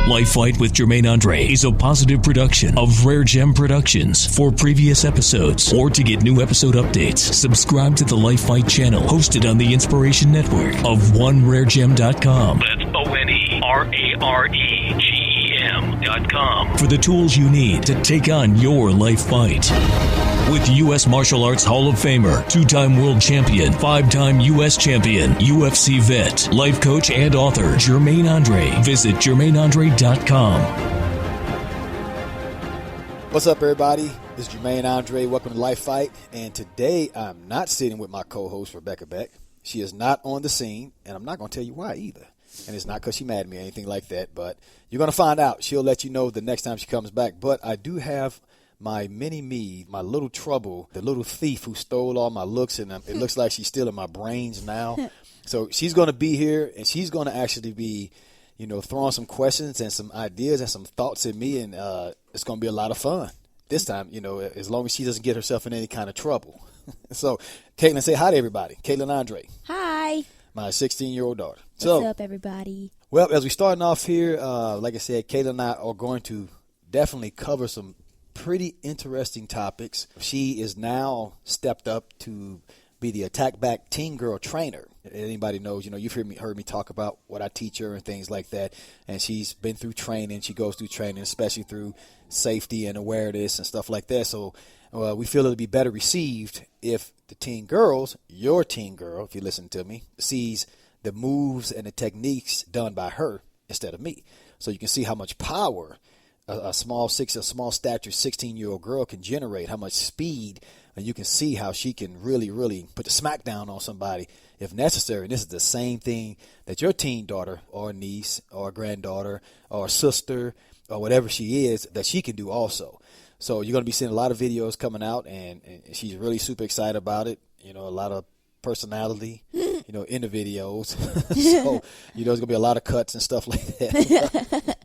LifeFight with Jermaine Andre is a positive production of RareGem Productions. For previous episodes or to get new episode updates, subscribe to the LifeFight channel hosted on the Inspiration Network of OneRareGem.com. That's OneRaregem.com for the tools you need to take on your life fight. With U.S. Martial Arts Hall of Famer, two-time world champion, five-time U.S. champion, UFC vet, life coach, and author, Jermaine Andre. Visit JermaineAndre.com. What's up, everybody? This is Jermaine Andre. Welcome to Life Fight. And today, I'm not sitting with my co-host, Rebecca Beck. She is not on the scene, and I'm not going to tell you why either. And it's not because she mad at me or anything like that, but you're going to find out. She'll let you know the next time she comes back. But I do have my mini-me, my little trouble, the little thief who stole all my looks, and it looks like she's stealing my brains now. So she's going to be here, and she's going to actually be, throwing some questions and some ideas and some thoughts at me, and it's going to be a lot of fun. This time, as long as she doesn't get herself in any kind of trouble. So, Kaitlyn, say hi to everybody. Kaitlyn Andre. Hi. My 16-year-old daughter. What's up, everybody? Well, as we starting off here, like I said, Kaitlyn and I are going to definitely cover some pretty interesting topics. She is now stepped up to be the attack back teen girl trainer. Anybody knows, you've heard me talk about what I teach her and things like that. And she's been through training. She goes through training, especially through safety and awareness and stuff like that. So we feel it'll be better received if the teen girls, your teen girl, if you listen to me, sees the moves and the techniques done by her instead of me. So you can see how much power a small stature 16-year-old girl can generate, how much speed, and you can see how she can really, really put the smack down on somebody if necessary. And this is the same thing that your teen daughter or niece or granddaughter or sister or whatever she is, that she can do also. So you're going to be seeing a lot of videos coming out, and she's really super excited about it. A lot of personality, in the videos. So, there's going to be a lot of cuts and stuff like that.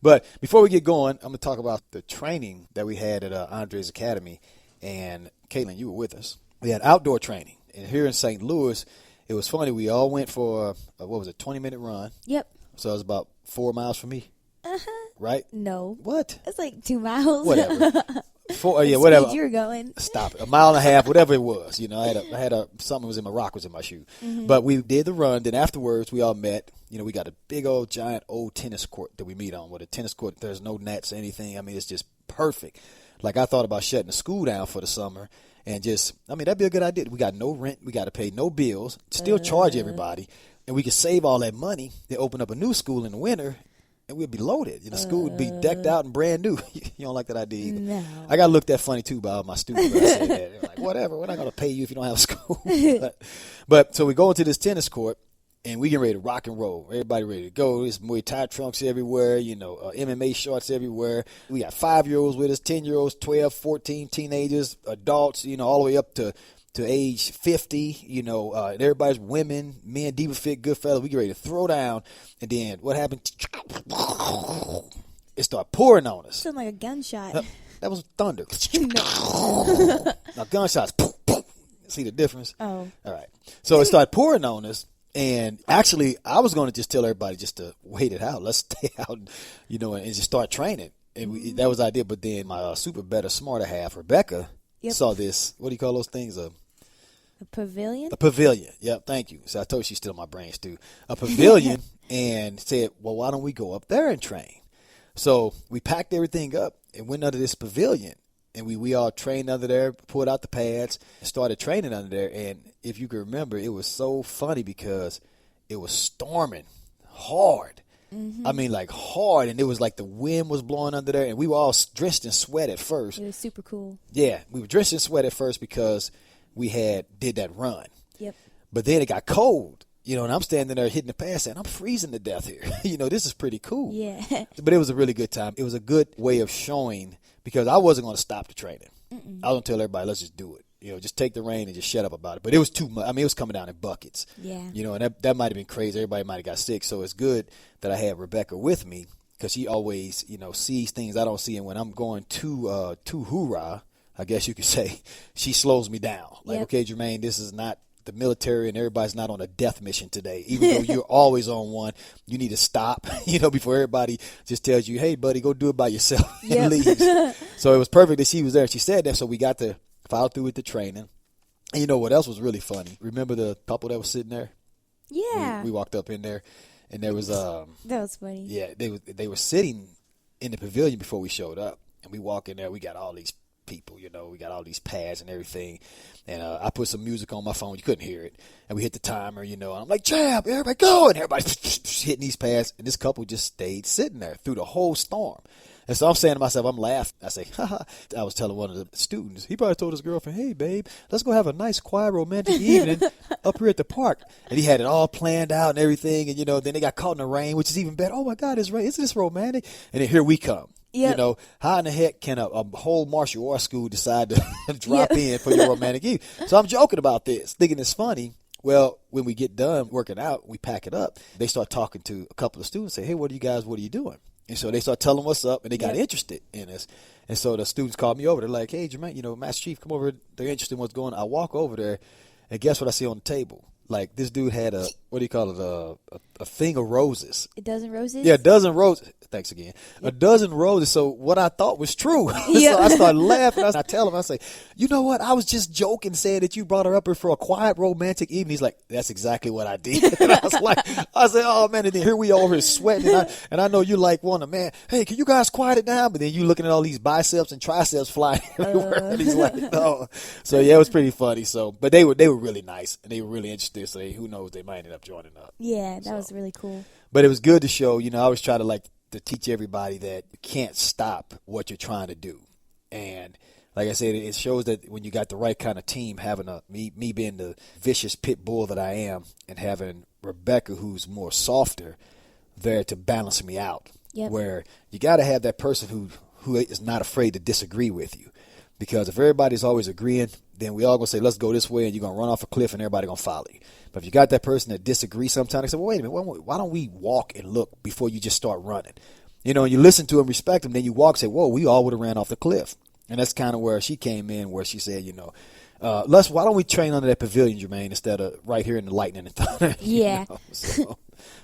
But before we get going, I'm going to talk about the training that we had at Andre's Academy. And Kaitlyn, you were with us. We had outdoor training. And here in St. Louis, it was funny. We all went for, 20-minute run. Yep. So it was about 4 miles from me. Uh-huh. Right? No. What? It's like 2 miles. Whatever. Whatever. You were going. Stop it. 1.5 miles, whatever it was. I had something was in my rock was in my shoe. Mm-hmm. But we did the run. Then afterwards, we all met. We got a big old giant old tennis court that we meet on. With a tennis court, there's no nets or anything. I mean, it's just perfect. Like, I thought about shutting the school down for the summer and that'd be a good idea. We got no rent. We got to pay no bills. Still charge everybody. And we could save all that money. They open up a new school in the winter. And we'd be loaded. The school would be decked out and brand new. You don't like that idea either. No. I got looked at funny, too, by all my students when I said that. They're like, whatever, we're not going to pay you if you don't have school. But so we go into this tennis court, and we get ready to rock and roll. Everybody ready to go. There's Muay Thai trunks everywhere, MMA shorts everywhere. We got 5-year-olds with us, 10-year-olds, 12, 14, teenagers, adults, all the way up to age 50, and everybody's women, men, diva fit, good fellas. We get ready to throw down, and then what happened? It started pouring on us. Sounded like a gunshot. That was thunder. No. Now gunshots. See the difference? Oh. All right. So it started pouring on us, and actually, I was going to just tell everybody just to wait it out. Let's stay out, and just start training. And that was the idea. But then my super better, smarter half, Rebecca, saw this. What do you call those things? A pavilion? A pavilion. Yep, thank you. So I told you she's still my brains, too. A pavilion, and said, well, why don't we go up there and train? So we packed everything up and went under this pavilion, and we all trained under there, pulled out the pads, and started training under there. And if you can remember, it was so funny because it was storming hard. Mm-hmm. I mean, like hard, and it was like the wind was blowing under there, and we were all drenched in sweat at first. It was super cool. Yeah, we were drenched in sweat at first because we did that run. Yep. But then it got cold, and I'm standing there hitting the pads, and I'm freezing to death here. This is pretty cool. Yeah. But it was a really good time. It was a good way of showing, because I wasn't going to stop the training. Mm-mm. I was going to tell everybody, let's just do it. Just take the reign and just shut up about it. But it was too much. I mean, it was coming down in buckets. Yeah. And that might have been crazy. Everybody might have got sick. So it's good that I had Rebecca with me, because she always, sees things I don't see. And when I'm going too hoorah, I guess you could say, she slows me down. Like, okay, Jermaine, this is not the military and everybody's not on a death mission today. Even though you're always on one, you need to stop, before everybody just tells you, hey, buddy, go do it by yourself and leaves. So it was perfect that she was there. She said that, so we got to follow through with the training. And you know what else was really funny? Remember the couple that was sitting there? Yeah. We walked up in there, and there was that was funny. Yeah, they were sitting in the pavilion before we showed up, and we walk in there. We got all these people, we got all these pads and everything, and I put some music on my phone. You couldn't hear it, and we hit the timer, and I'm like, jab, everybody go, and everybody hitting these pads, and this couple just stayed sitting there through the whole storm. And so I'm saying to myself, I'm laughing. I say, haha. I was telling one of the students, he probably told his girlfriend, hey, babe, let's go have a nice, quiet, romantic evening up here at the park. And he had it all planned out and everything. And, then they got caught in the rain, which is even better. Oh, my God, it's rain. Isn't this romantic? And then here we come. Yep. How in the heck can a whole martial arts school decide to drop in for your romantic evening? So I'm joking about this, thinking it's funny. Well, when we get done working out, we pack it up. They start talking to a couple of students, say, hey, what are you doing? And so they start telling what's up, and they got interested in us. And so the students called me over. They're like, hey, Jermaine, Master Chief, come over. They're interested in what's going on. I walk over there, and guess what I see on the table? Like, this dude had a thing of roses. A dozen roses? Yeah, a dozen roses. Thanks again. Yep. A dozen roses. So what I thought was true. Yep. So I started laughing. I tell him, I say, you know what? I was just joking, saying that you brought her up here for a quiet, romantic evening. He's like, that's exactly what I did. And I said, oh, man. And then here we over here sweating. And I know you man, hey, can you guys quiet it down? But then you looking at all these biceps and triceps flying everywhere. And he's like, no. So, yeah, it was pretty funny. So, but they were really nice, and they were really interested. So who knows, they might end up joining up. Yeah, that was really cool. But it was good to show, I always try to teach everybody that you can't stop what you're trying to do. And like I said, it shows that when you got the right kind of team, having me being the vicious pit bull that I am, and having Rebecca, who's more softer, there to balance me out. Yep. Where you got to have that person who is not afraid to disagree with you. Because if everybody's always agreeing, then we all going to say, let's go this way, and you're going to run off a cliff, and everybody going to follow you. But if you got that person that disagrees sometimes, they say, well, wait a minute, why don't we walk and look before you just start running? And you listen to them, respect them, then you walk and say, whoa, we all would have ran off the cliff. And that's kind of where she came in, where she said, why don't we train under that pavilion, Jermaine, instead of right here in the lightning and thunder? Yeah. So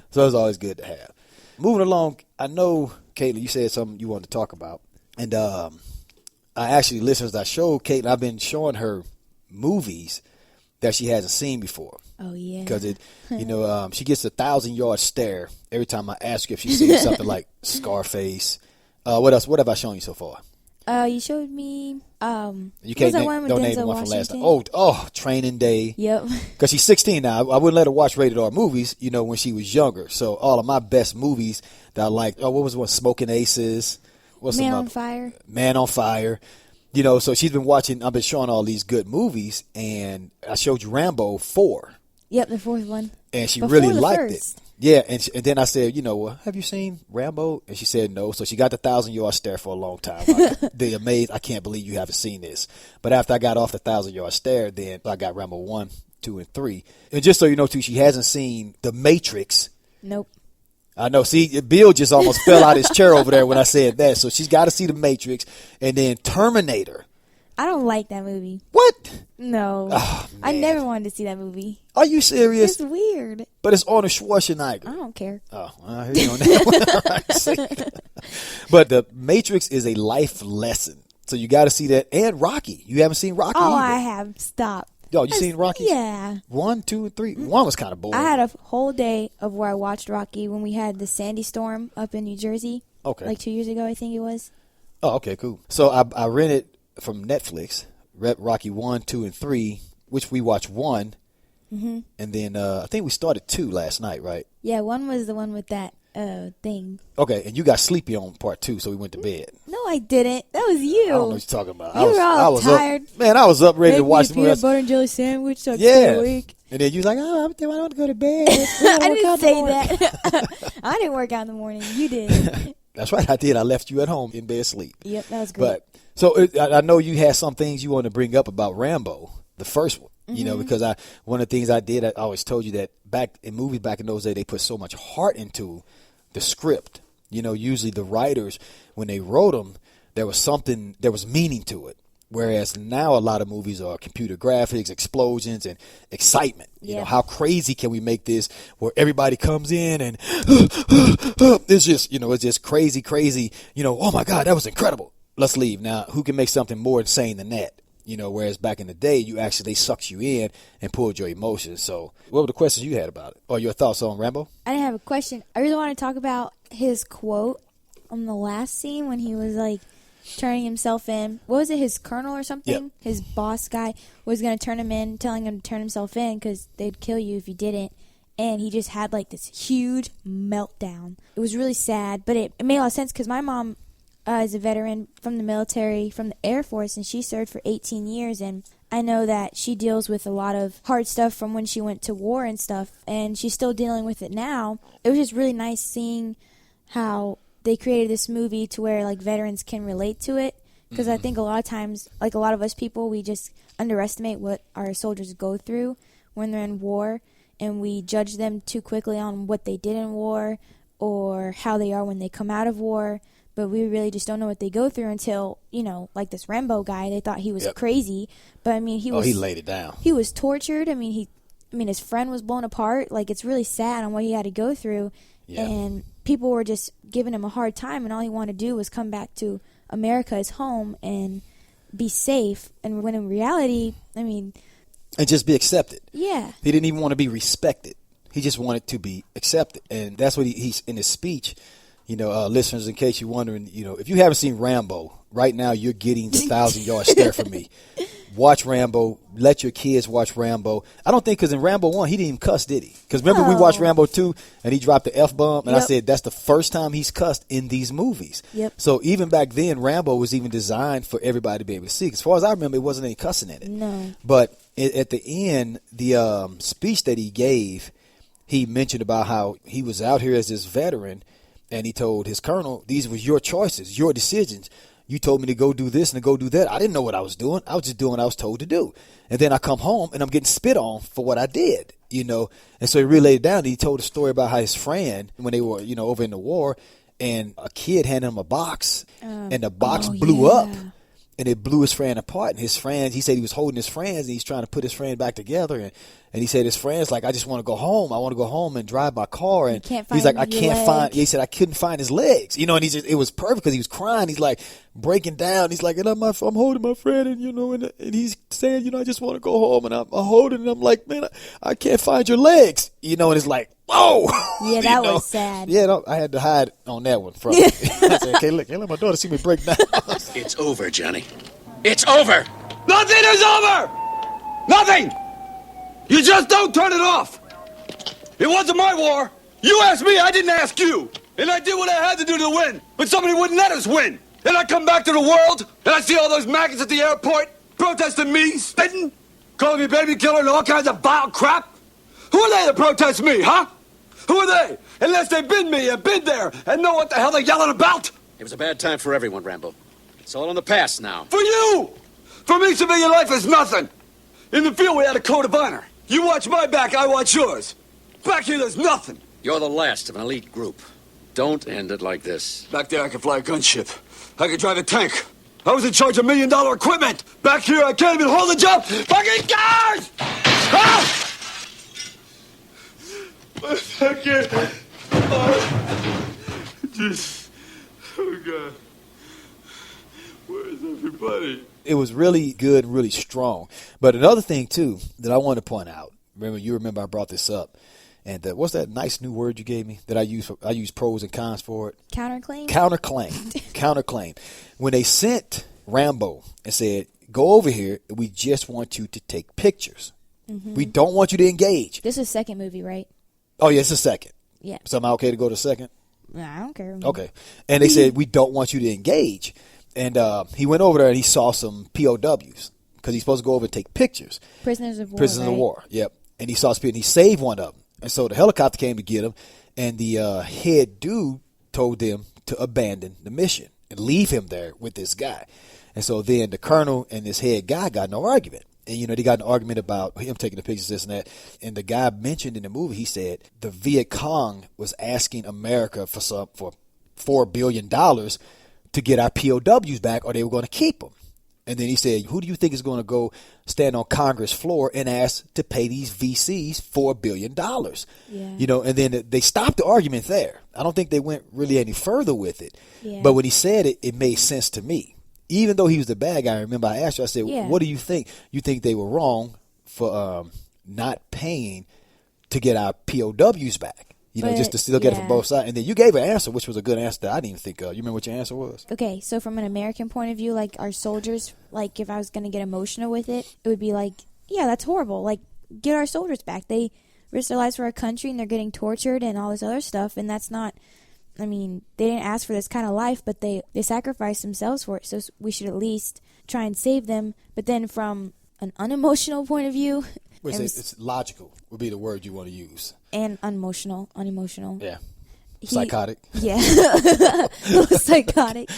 it's always good to have. Moving along, I know, Kaitlyn, you said something you wanted to talk about. And I actually, listeners, I showed Kaitlyn, I've been showing her movies that she hasn't seen before. Oh, yeah. Because she gets a 1,000-yard stare every time I ask her if she's seen something like Scarface. What else? What have I shown you so far? You showed me. You can't don't name the one from last time. Oh, Training Day. Yep. Because she's 16 now. I wouldn't let her watch rated R movies, when she was younger. So all of my best movies that I liked. Oh, what was one? Smoking Aces. Man on Fire. Man on Fire. So she's been watching. I've been showing all these good movies, and I showed you Rambo 4. Yep, the fourth one. And she Before really the liked first. it. Yeah, and then I said, have you seen Rambo? And she said no. So she got the 1,000-yard stare for a long time. They amazed. I can't believe you haven't seen this. But after I got off the 1,000-yard stare, then I got Rambo 1, 2, and 3. And just so you know, too, she hasn't seen The Matrix. Nope. I know. See, Bill just almost fell out his chair over there when I said that. So she's got to see The Matrix, and then Terminator. I don't like that movie. What? No. Oh, I never wanted to see that movie. Are you serious? It's weird. But it's Arnold Schwarzenegger. I don't care. Oh, I hear you on that one. But The Matrix is a life lesson. So you got to see that. And Rocky. You haven't seen Rocky either. I have. Stop. Yo, you seen Rocky? Yeah. 1, 2, and 3. 1 was kind of boring. I had a whole day of where I watched Rocky when we had the Sandy storm up in New Jersey. Okay. Like 2 years ago, I think it was. Oh, okay, cool. So I rented from Netflix, Rocky 1, 2, and 3, which we watched 1. Mm-hmm. And then I think we started 2 last night, right? Yeah, 1 was the one with that thing. Okay, and you got sleepy on part 2, so we went to bed. No, I didn't. That was you. I don't know what you're talking about. You were all I was tired. I was up ready to watch the movie. Peanut butter and jelly sandwich so I could stay awake. And then you was like, I don't want to go to bed. I didn't say that. I didn't work out in the morning. You did. That's right, I did. I left you at home in bed asleep. Yep, that was great. But I know you had some things you want to bring up about Rambo, the first one. Mm-hmm. Because one of the things I did, I always told you that back in movies back in those days, they put so much heart into the script. Usually the writers, when they wrote them, there was meaning to it. Whereas now a lot of movies are computer graphics, explosions, and excitement. You know, how crazy can we make this where everybody comes in and it's just, it's just crazy, oh my God, that was incredible. Let's leave. Now, who can make something more insane than that? Whereas back in the day, they sucked you in and pulled your emotions. So what were the questions you had about it? Or your thoughts on Rambo? I didn't have a question. I really want to talk about his quote on the last scene when he was like turning himself in. What was it, his colonel or something? Yep. His boss guy was going to turn him in, telling him to turn himself in because they'd kill you if you didn't. And he just had like this huge meltdown. It was really sad, but it made a lot of sense because my mom is a veteran from the military, from the Air Force, and she served for 18 years. And I know that she deals with a lot of hard stuff from when she went to war and stuff, and she's still dealing with it now. It was just really nice seeing how they created this movie to where like veterans can relate to it, because I think a lot of times, like a lot of us people, we just underestimate what our soldiers go through when they're in war, and we judge them too quickly on what they did in war or how they are when they come out of war. But we really just don't know what they go through until, like this Rambo guy, they thought he was crazy. But I mean, he laid it down. He was tortured. I mean, his friend was blown apart. Like, it's really sad on what he had to go through. Yeah. And people were just giving him a hard time, and all he wanted to do was come back to America, his home, and be safe. And when in reality, and just be accepted. Yeah. He didn't even want to be respected. He just wanted to be accepted. And that's what he's in his speech. Listeners, in case you're wondering, if you haven't seen Rambo, right now you're getting the 1,000-yard stare from me. Watch Rambo. Let your kids watch Rambo. I don't think, because in Rambo 1, he didn't even cuss, did he? Because remember we watched Rambo 2, and he dropped the F-bomb, and I said that's the first time he's cussed in these movies. Yep. So even back then, Rambo was even designed for everybody to be able to see. As far as I remember, it wasn't any cussing in it. No. But at the end, the speech that he gave, he mentioned about how he was out here as this veteran, and he told his colonel, these were your choices, your decisions. You told me to go do this and to go do that. I didn't know what I was doing. I was just doing what I was told to do. And then I come home, and I'm getting spit on for what I did, And so he relayed it down. And he told a story about how his friend, when they were, over in the war, and a kid handed him a box, and the box blew up. And it blew his friend apart. And his friend, he said he was holding his friends, and he's trying to put his friend back together. And he said his friend's like, I just want to go home. I want to go home and drive my car. And he's like, I can't find. He said I couldn't find his legs. And it was perfect because he was crying. He's like breaking down. He's like, and I'm holding my friend, and and he's saying, I just want to go home. And I'm holding, and I'm like, man, I can't find your legs. And it's like, whoa. Yeah, that was sad. Yeah, I had to hide on that one from him. I said, can't let my daughter see me break down. It's over, Johnny. It's over. Nothing is over. Nothing. You just don't turn it off. It wasn't my war. You asked me, I didn't ask you. And I did what I had to do to win. But somebody wouldn't let us win. And I come back to the world, and I see all those maggots at the airport protesting me, spitting, calling me baby killer and all kinds of vile crap. Who are they to protest me, huh? Who are they? Unless they've been me and been there and know what the hell they're yelling about. It was a bad time for everyone, Rambo. It's all in the past now. For you! For me, civilian life is nothing. In the field, we had a code of honor. You watch my back, I watch yours. Back here, there's nothing. You're the last of an elite group. Don't end it like this. Back there, I could fly a gunship. I could drive a tank. I was in charge of $1 million equipment. Back here, I can't even hold a job. Fucking cars! Ah! I can't. Oh, God. Where's everybody? It was really good and really strong. But another thing, too, that I want to point out, remember I brought this up, and what's that nice new word you gave me that I use pros and cons for it? Counterclaim? Counterclaim. When they sent Rambo and said, go over here, we just want you to take pictures. Mm-hmm. We don't want you to engage. This is the second movie, right? Oh, yeah, it's the second. Yeah. So am I okay to go to second? Nah, I don't care. Okay. And they said, we don't want you to engage. And he went over there and he saw some POWs because he's supposed to go over and take pictures. Prisoners of war. Prisoners of war, yep. And he saw speed and he saved one of them. And so the helicopter came to get him, and the head dude told them to abandon the mission and leave him there with this guy. And so then the colonel and this head guy got in an argument. And, they got in an argument about him taking the pictures, this and that. And the guy mentioned in the movie, he said the Viet Cong was asking America for $4 billion to get our POWs back, or they were going to keep them. And then he said, who do you think is going to go stand on Congress floor and ask to pay these VCs $4 billion? Yeah. And then they stopped the argument there. I don't think they went really any further with it. Yeah. But when he said it, it made sense to me. Even though he was the bad guy, I remember I asked you, I said, what do you think? You think they were wrong for not paying to get our POWs back? Just to still get it from both sides. And then you gave an answer, which was a good answer that I didn't even think of. You remember what your answer was? Okay, so from an American point of view, like our soldiers, like if I was going to get emotional with it, it would be like, yeah, that's horrible. Like, get our soldiers back. They risk their lives for our country and they're getting tortured and all this other stuff. And that's not, I mean, they didn't ask for this kind of life, but they sacrificed themselves for it. So we should at least try and save them. But then from an unemotional point of view, it's logical would be the word you want to use. And unemotional. Yeah. Psychotic. Yeah. Psychotic.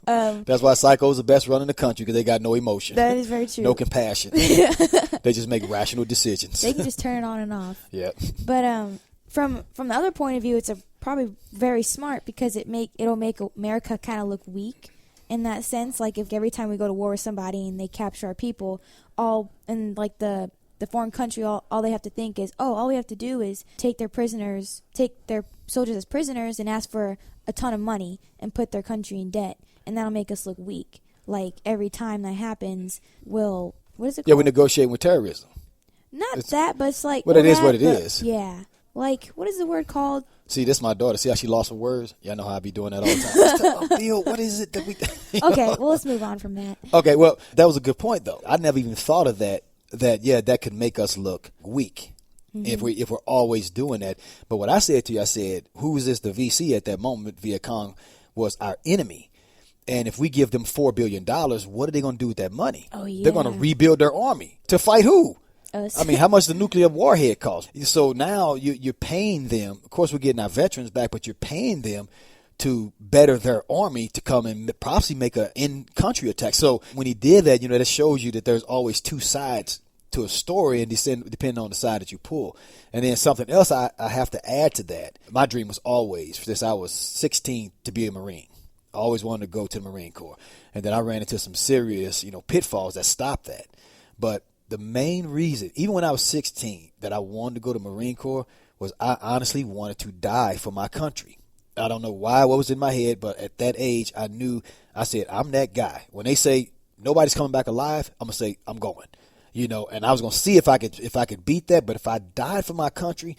That's why psychos are the best run in the country, because they got no emotion. That is very true. No compassion. They just make rational decisions. They can just turn it on and off. Yeah. But from the other point of view, it's probably very smart, because it'll make America kind of look weak in that sense. Like if every time we go to war with somebody and they capture our people, all in like the foreign country, all they have to think is, all we have to do is take their soldiers as prisoners and ask for a ton of money and put their country in debt, and that'll make us look weak. Like every time that happens, what is it called? Yeah, we're negotiating with terrorism. But it's like... Well, it is what it is. Yeah. Like, what is the word called? See, this is my daughter. See how she lost her words? Y'all know how I be doing that all the time. Bill, what is it that we... Okay, well, let's move on from that. Okay, well, that was a good point, though. I never even thought of that could make us look weak if we're always doing that. But what I said to you, I said, who is this? The VC at that moment, Viet Cong, was our enemy. And if we give them $4 billion, what are they going to do with that money? Oh, yeah. They're going to rebuild their army. To fight who? Us. I mean, how much the nuclear warhead cost? So now you're paying them. Of course, we're getting our veterans back, but you're paying them to better their army to come and possibly make an in-country attack. So when he did that, that shows you that there's always two sides to a story, and depending on the side that you pull. And then something else I have to add to that. My dream was always, since I was 16, to be a Marine. I always wanted to go to the Marine Corps. And then I ran into some serious, pitfalls that stopped that. But the main reason, even when I was 16, that I wanted to go to Marine Corps was I honestly wanted to die for my country. I don't know what was in my head, but at that age, I said, I'm that guy. When they say nobody's coming back alive, I'm going to say, I'm going. And I was going to see if I could beat that. But if I died for my country,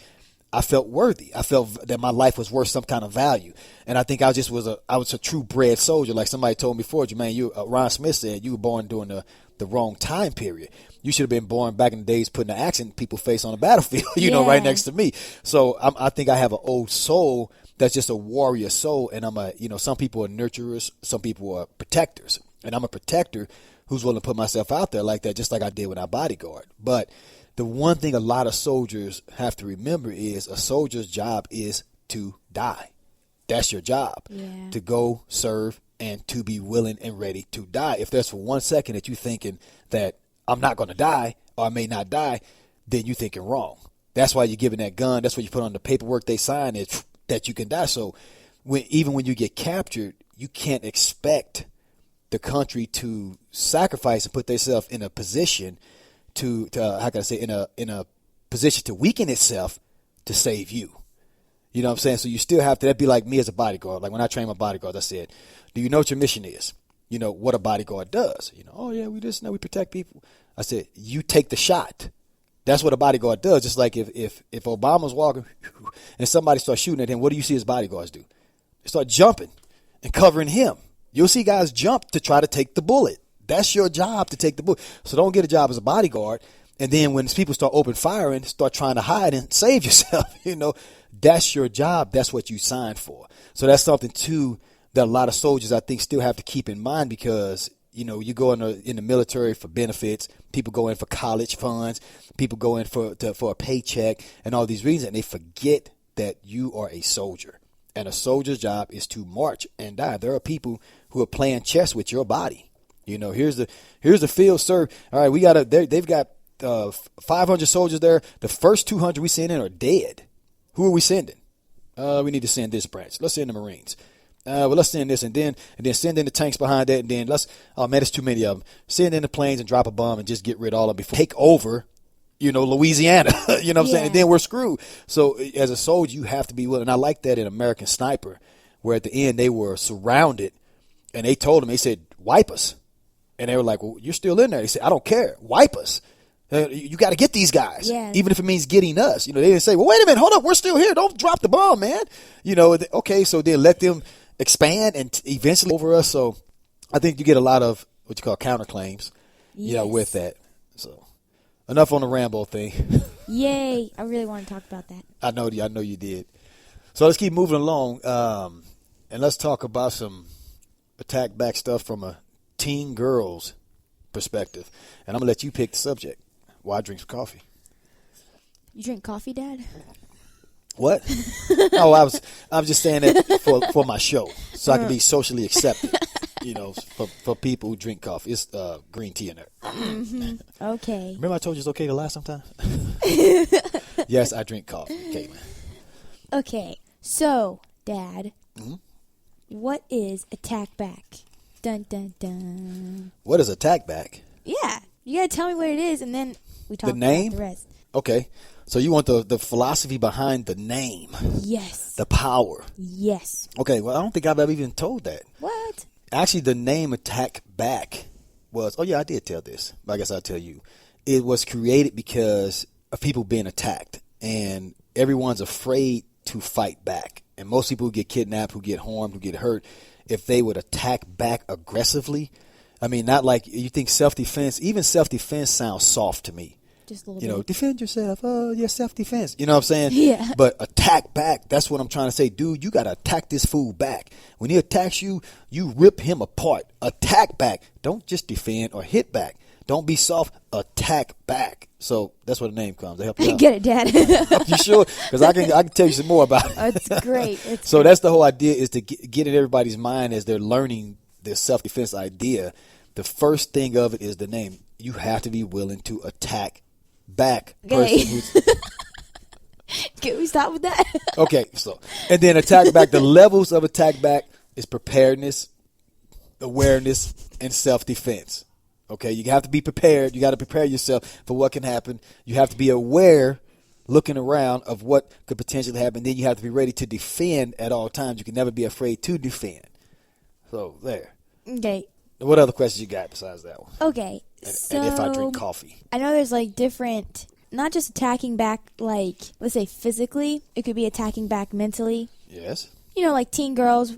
I felt worthy. I felt that my life was worth some kind of value. And I think I was a true bred soldier. Like somebody told me before, Jermaine, Ron Smith said, you were born during the wrong time period. You should have been born back in the days putting the axe in people's face on the battlefield, right next to me. So I think I have an old soul that's just a warrior soul. And some people are nurturers, some people are protectors. And I'm a protector who's willing to put myself out there like that, just like I did with our bodyguard. But the one thing a lot of soldiers have to remember is a soldier's job is to die. That's your job, to go serve and to be willing and ready to die. If there's for 1 second that you're thinking that I'm not going to die or I may not die, then you're thinking wrong. That's why you're giving that gun. That's what you put on the paperwork they sign, is that you can die. So even when you get captured, you can't expect the country to sacrifice and put themselves in a position to how can I say, in a position to weaken itself to save you. You know what I'm saying? So you still have to, that'd be like me as a bodyguard. Like when I train my bodyguards, I said, do you know what your mission is? What a bodyguard does. Oh yeah, we protect people. I said, you take the shot. That's what a bodyguard does. Just like if Obama's walking and somebody starts shooting at him, what do you see his bodyguards do? They start jumping and covering him. You'll see guys jump to try to take the bullet. That's your job, to take the bullet. So don't get a job as a bodyguard. And then when people start open firing, start trying to hide and save yourself. That's your job. That's what you signed for. So that's something too that a lot of soldiers, I think, still have to keep in mind, because you go in the military for benefits. People go in for college funds. People go in for a paycheck and all these reasons, and they forget that you are a soldier. And a soldier's job is to march and die. There are people who are playing chess with your body. Here's the field, sir. All right, they've got 500 soldiers there. The first 200 we send in are dead. Who are we sending? We need to send this branch. Let's send the Marines. Well, let's send this and then send in the tanks behind that, and then it's too many of them. Send in the planes and drop a bomb and just get rid of all of them before take over, Louisiana. You know what I'm saying? And then we're screwed. So as a soldier, you have to be willing. And I like that in American Sniper, where at the end they were surrounded, and they told them, they said, wipe us. And they were like, well, you're still in there. They said, I don't care. Wipe us. You got to get these guys, even if it means getting us. They didn't say, well, wait a minute, hold up, we're still here. Don't drop the bomb, man. Okay, so then let them expand and eventually over us. So I think you get a lot of what you call counterclaims, with that. So enough on the Rambo thing. Yay. I really want to talk about that. I know you did. So let's keep moving along, and let's talk about some attack back stuff from a teen girl's perspective. And I'm going to let you pick the subject. Why drink some coffee? You drink coffee, Dad? What? No, I was just saying that for my show, so I can be socially accepted. For people who drink coffee, it's green tea in there. Mm-hmm. Okay. Remember I told you it's okay to lie sometimes? Yes, I drink coffee, Kaitlyn. Okay, so Dad, what is attack back? Dun dun dun. What is attack back? Yeah, you gotta tell me what it is, and then we talk about the rest. Okay. So you want the philosophy behind the name. Yes. The power. Yes. Okay, well, I don't think I've ever even told that. What? Actually, the name Attack Back was, I did tell this, but I guess I'll tell you. It was created because of people being attacked, and everyone's afraid to fight back. And most people who get kidnapped, who get harmed, who get hurt, if they would attack back aggressively, not like you think self-defense, even self-defense sounds soft to me. Just a little bit. Defend yourself. Oh, yeah, self-defense. You know what I'm saying? Yeah. But attack back, that's what I'm trying to say. Dude, you got to attack this fool back. When he attacks you, you rip him apart. Attack back. Don't just defend or hit back. Don't be soft. Attack back. So that's where the name comes. They help you out. Get it, Dad. You sure? Because I can tell you some more about it. It's great. That's the whole idea, is to get in everybody's mind as they're learning this self-defense idea. The first thing of it is the name. You have to be willing to attack back. Okay. Can we stop with that? Okay, so, and then attack back, the levels of attack back is preparedness, awareness, and self-defense. Okay, you have to be prepared. You got to prepare yourself for what can happen. You have to be aware, looking around, of what could potentially happen. Then you have to be ready to defend at all times. You can never be afraid to defend. So, there. Okay. What other questions you got besides that one? Okay. And if I drink coffee. I know there's different, not just attacking back, let's say physically. It could be attacking back mentally. Yes. Teen girls,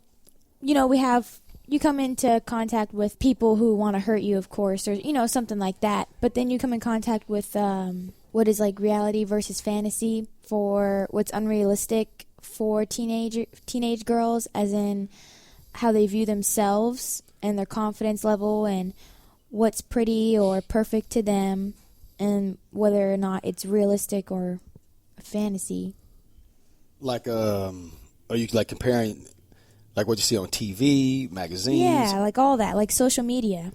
you come into contact with people who want to hurt you, of course, or, something like that. But then you come in contact with what is reality versus fantasy, for what's unrealistic for teenage girls, as in how they view themselves and their confidence level and what's pretty or perfect to them, and whether or not it's realistic or a fantasy. Are you comparing what you see on TV, magazines? Yeah, all that, social media.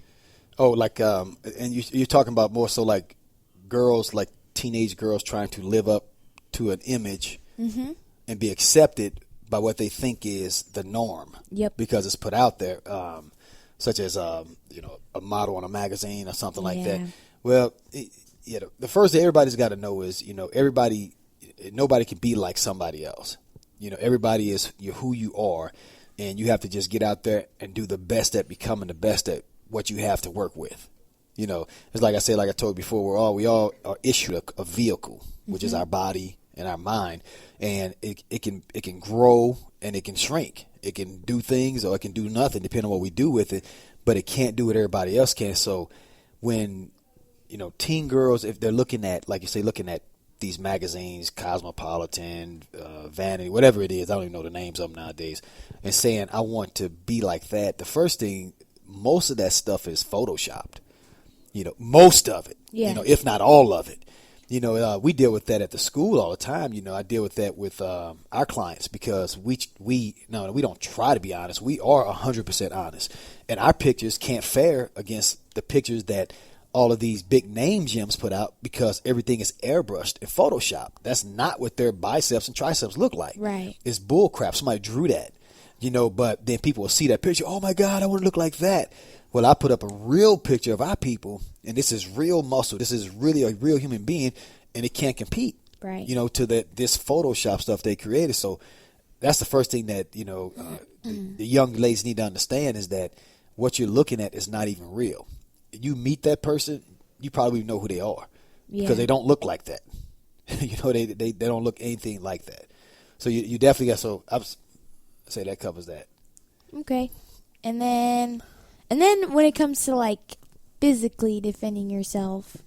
Oh, and you're talking about more so girls, teenage girls trying to live up to an image and be accepted by what they think is the norm. Yep. Because it's put out there. Such as a model on a magazine or something like that. Well, the first thing everybody's got to know is nobody can be like somebody else. Everybody is who you are, and you have to just get out there and do the best at becoming the best at what you have to work with. It's like I said, like I told you before, we all are issued a vehicle, which is our body and our mind, and it can grow and it can shrink. It can do things or it can do nothing, depending on what we do with it, but it can't do what everybody else can. So when, teen girls, if they're looking at, like you say, looking at these magazines, Cosmopolitan, Vanity, whatever it is, I don't even know the names of them nowadays, and saying, I want to be like that, the first thing, most of that stuff is photoshopped. Most of it, if not all of it. We deal with that at the school all the time. I deal with that with our clients, because we don't try to be honest. We are 100% honest, and our pictures can't fare against the pictures that all of these big name gyms put out, because everything is airbrushed and photoshopped. That's not what their biceps and triceps look like. Right. It's bull crap. Somebody drew that. But then people will see that picture. Oh my God, I want to look like that. Well, I put up a real picture of our people, and this is real muscle. This is really a real human being, and it can't compete, right? To this Photoshop stuff they created. So that's the first thing that the young ladies need to understand is that what you're looking at is not even real. You meet that person, you probably know who they are because they don't look like that. They don't look anything like that. So you definitely got. So I say that covers that. Okay, and then when it comes to like physically defending yourself,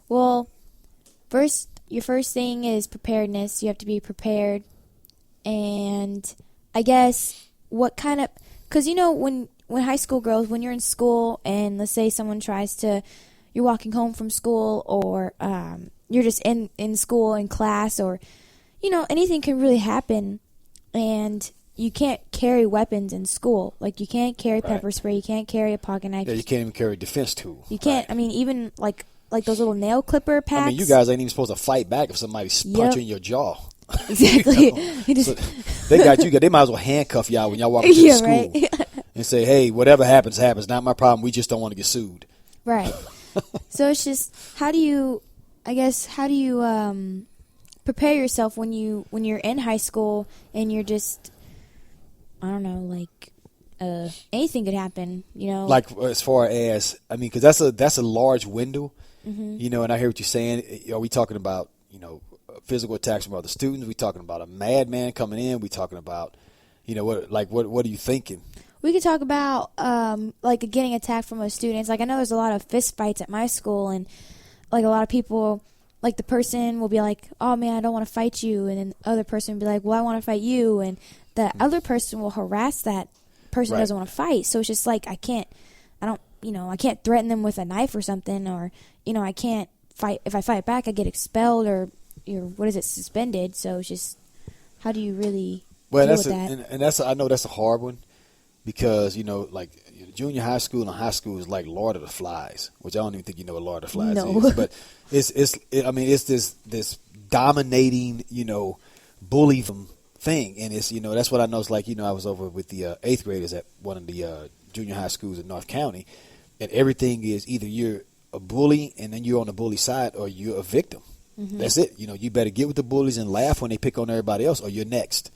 well, your first thing is preparedness. You have to be prepared, and I guess because when high school girls, when you're in school and let's say someone you're walking home from school or you're just in school in class or anything can really happen, and you can't carry weapons in school. Like you can't carry pepper spray, you can't carry a pocket knife. Yeah, you can't even carry a defense tool. You can't. I mean, even like those little nail clipper packs. I mean, you guys ain't even supposed to fight back if somebody's punching your jaw. Exactly. So they got you. They might as well handcuff y'all when y'all walk into school right. and say, "Hey, whatever happens, happens. Not my problem. We just don't want to get sued." Right. So it's just how do you prepare yourself when you're in high school and you're just anything could happen, Like as far as because that's a large window, and I hear what you're saying. Are we talking about physical attacks from other students? We talking about a madman coming in? We talking about what are you thinking? We could talk about getting attacked from other students. Like I know there's a lot of fist fights at my school, and like a lot of people, like the person will be like, "Oh man, I don't want to fight you," and then the other person will be like, "Well, I want to fight you," and the other person will harass that person who doesn't want to fight. So it's just like I can't threaten them with a knife or something, or I can't fight. If I fight back, I get expelled or suspended. So it's just how do you really deal with that? And I know that's a hard one. Because, junior high school and high school is like Lord of the Flies, which I don't even think you know what Lord of the Flies is. But it's this dominating, bully thing. And it's, that's what I know. It's like, I was over with the 8th graders at one of the junior high schools in North County. And everything is either you're a bully and then you're on the bully side or you're a victim. Mm-hmm. That's it. You better get with the bullies and laugh when they pick on everybody else or you're next.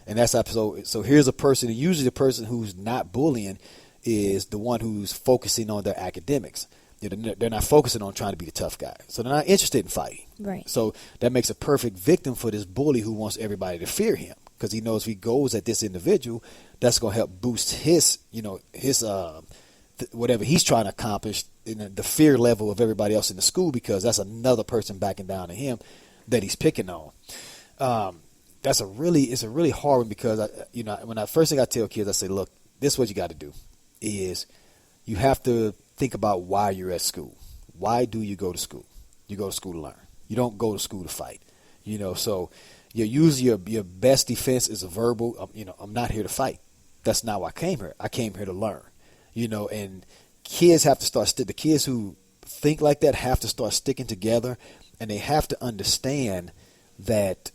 And that's so here's a person, and usually the person who's not bullying is the one who's focusing on their academics. They're not focusing on trying to be the tough guy. So they're not interested in fighting. Right. So that makes a perfect victim for this bully who wants everybody to fear him because he knows if he goes at this individual, that's going to help boost his whatever he's trying to accomplish in the fear level of everybody else in the school because that's another person backing down to him that he's picking on. It's a really hard one because when I first thing I tell kids, I say, look, this is what you got to do is you have to think about why you're at school. Why do you go to school? You go to school to learn. You don't go to school to fight. So your best defense is a verbal. I'm not here to fight. That's not why I came here. I came here to learn. And kids have to start. The kids who think like that have to start sticking together, and they have to understand that.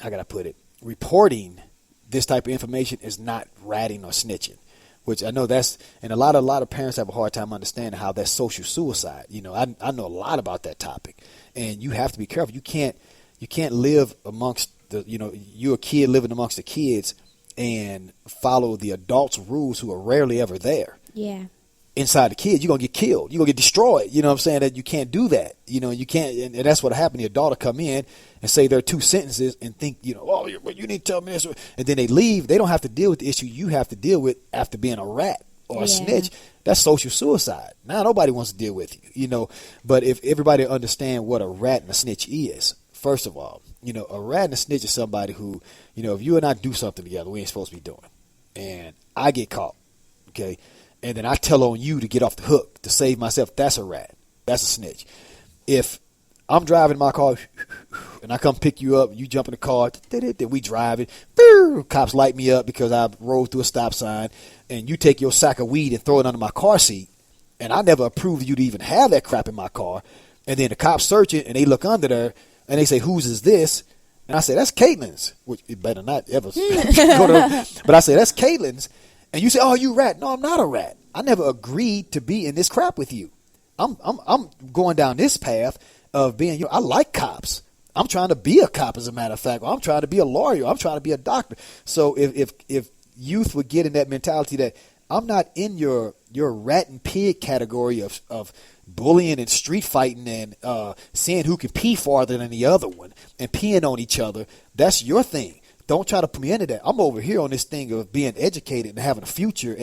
How can I put it? Reporting this type of information is not ratting or snitching, which I know and a lot of parents have a hard time understanding how that's social suicide. I know a lot about that topic, and you have to be careful. You can't live amongst you're a kid living amongst the kids and follow the adults' rules who are rarely ever there. Yeah. Inside the kids, you're going to get killed. You're going to get destroyed. You know what I'm saying? That you can't do that. You can't. And that's what happened. The adult will come in and say their 2 sentences and think, oh, you need to tell me this. And then they leave. They don't have to deal with the issue you have to deal with after being a rat or a snitch. That's social suicide. Now nobody wants to deal with you, But if everybody understand what a rat and a snitch is, first of all, a rat and a snitch is somebody who, if you and I do something together, we ain't supposed to be doing. And I get caught, okay? And then I tell on you to get off the hook to save myself. That's a rat. That's a snitch. If I'm driving my car and I come pick you up, you jump in the car, we driving, cops light me up because I rolled through a stop sign, and you take your sack of weed and throw it under my car seat, and I never approved you to even have that crap in my car, and then the cops search it and they look under there and they say, whose is this? And I said, that's Kaitlyn's, which it better not ever go to. But I said, that's Kaitlyn's. And you say, oh, you rat. No, I'm not a rat. I never agreed to be in this crap with you. I'm going down this path of being, I like cops. I'm trying to be a cop, as a matter of fact. I'm trying to be a lawyer. I'm trying to be a doctor. So if youth would get in that mentality that I'm not in your rat and pig category of bullying and street fighting and seeing who can pee farther than the other one and peeing on each other, that's your thing. Don't try to put me into that. I'm over here on this thing of being educated and having a future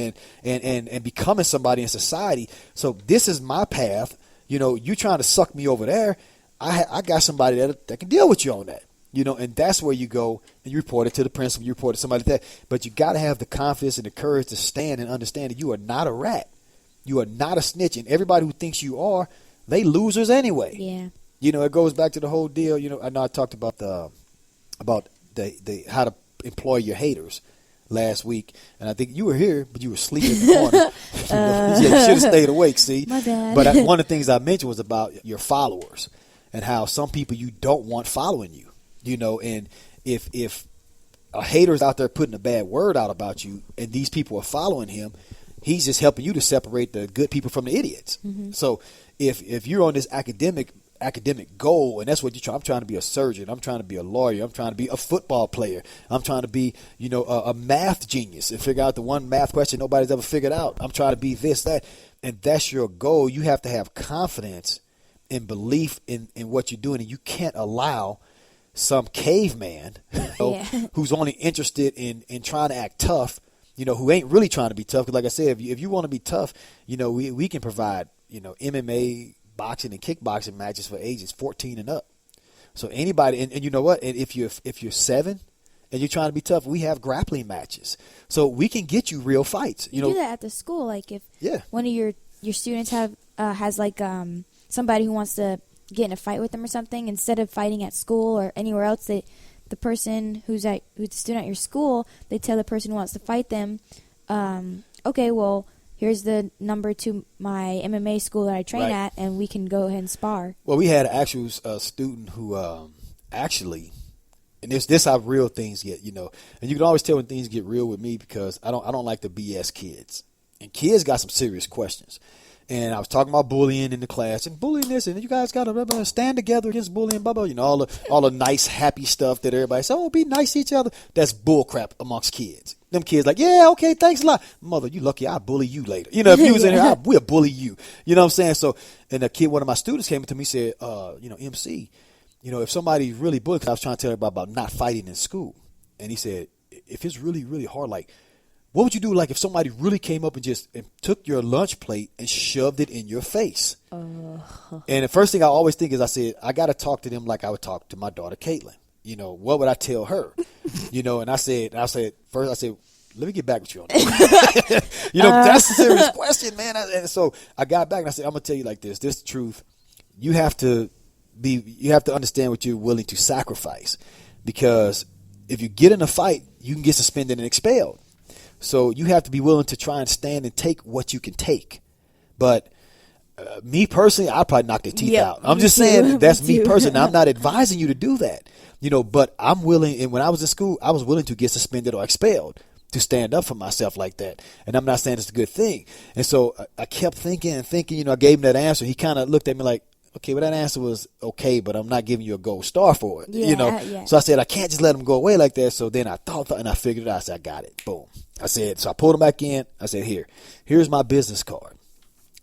and becoming somebody in society. So this is my path. You trying to suck me over there. I got somebody that can deal with you on that. And that's where you go and you report it to the principal, you report it to somebody like that. But you got to have the confidence and the courage to stand and understand that you are not a rat. You are not a snitch. And everybody who thinks you are, they losers anyway. Yeah. It goes back to the whole deal. I know I talked about the how to employ your haters last week. And I think you were here, but you were sleeping in the corner. You should have stayed awake, see? My bad. But one of the things I mentioned was about your followers and how some people you don't want following you. And if a hater's out there putting a bad word out about you and these people are following him, he's just helping you to separate the good people from the idiots. Mm-hmm. So if you're on this academic goal, and that's what you're trying. I'm trying to be a surgeon. I'm trying to be a lawyer. I'm trying to be a football player. I'm trying to be, a math genius and figure out the one math question nobody's ever figured out. I'm trying to be this, that, and that's your goal. You have to have confidence and belief in what you're doing, and you can't allow some caveman who's only interested in trying to act tough, who ain't really trying to be tough. Because like I said, if you want to be tough, we can provide, MMA, boxing, and kickboxing matches for ages 14 and up. So anybody, and you know what? And if you're 7 and you're trying to be tough, we have grappling matches. So we can get you real fights. You do that at the school. Like if one of your students has somebody who wants to get in a fight with them or something, instead of fighting at school or anywhere else, the person who's the student at your school, they tell the person who wants to fight them, okay, well, here's the number to my MMA school that I train at, and we can go ahead and spar. Well, we had an actual student who actually, and this how real things get, and you can always tell when things get real with me because I don't like to BS kids, and kids got some serious questions. And I was talking about bullying in the class and bullying this, and you guys got to stand together against bullying, blah, blah, all the nice, happy stuff that everybody says, oh, be nice to each other. That's bullcrap amongst kids. Them kids like, yeah, okay, thanks a lot. Mother, you lucky, I'll bully you later. If you was in here, we'll bully you. You know what I'm saying? So, and one of my students came to me and said, MC, if somebody's really bullied, because I was trying to tell everybody about not fighting in school. And he said, if it's really, really hard, like, what would you do, like, if somebody really came up and took your lunch plate and shoved it in your face? And the first thing I always think is, I said, I got to talk to them like I would talk to my daughter, Kaitlyn. What would I tell her? And I said, let me get back with you on that. That's a serious question, man. And so I got back and I said, I'm going to tell you like this. This is the truth. You have to understand what you're willing to sacrifice, because if you get in a fight, you can get suspended and expelled. So you have to be willing to try and stand and take what you can take. But me personally, I'll probably knock their teeth out. I'm just saying that's me personally. I'm not advising you to do that, but I'm willing. And when I was in school, I was willing to get suspended or expelled to stand up for myself like that. And I'm not saying it's a good thing. And so I kept thinking, I gave him that answer. He kind of looked at me like, okay, well, that answer was okay, but I'm not giving you a gold star for it, So I said, I can't just let him go away like that. So then I thought, and I figured it out. I said, I got it. Boom. I said, so I pulled him back in. I said, here's my business card.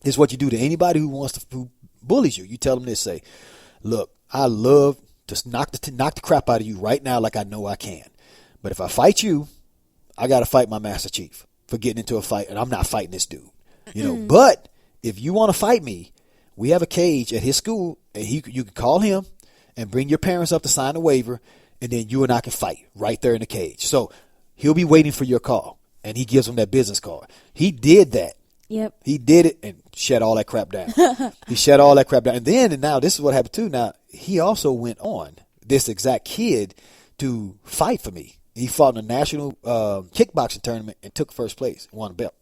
This is what you do to anybody who bullies you. You tell them this, say, look, I love to knock the crap out of you right now like I know I can. But if I fight you, I got to fight my Master Chief for getting into a fight, and I'm not fighting this dude. But if you want to fight me, we have a cage at his school, and you can call him and bring your parents up to sign a waiver, and then you and I can fight right there in the cage. So he'll be waiting for your call, and he gives him that business card. He did that. Yep. He did it and shut all that crap down. He shut all that crap down. And now this is what happened too. Now, he also went on, this exact kid, to fight for me. He fought in a national kickboxing tournament and took first place, won a belt.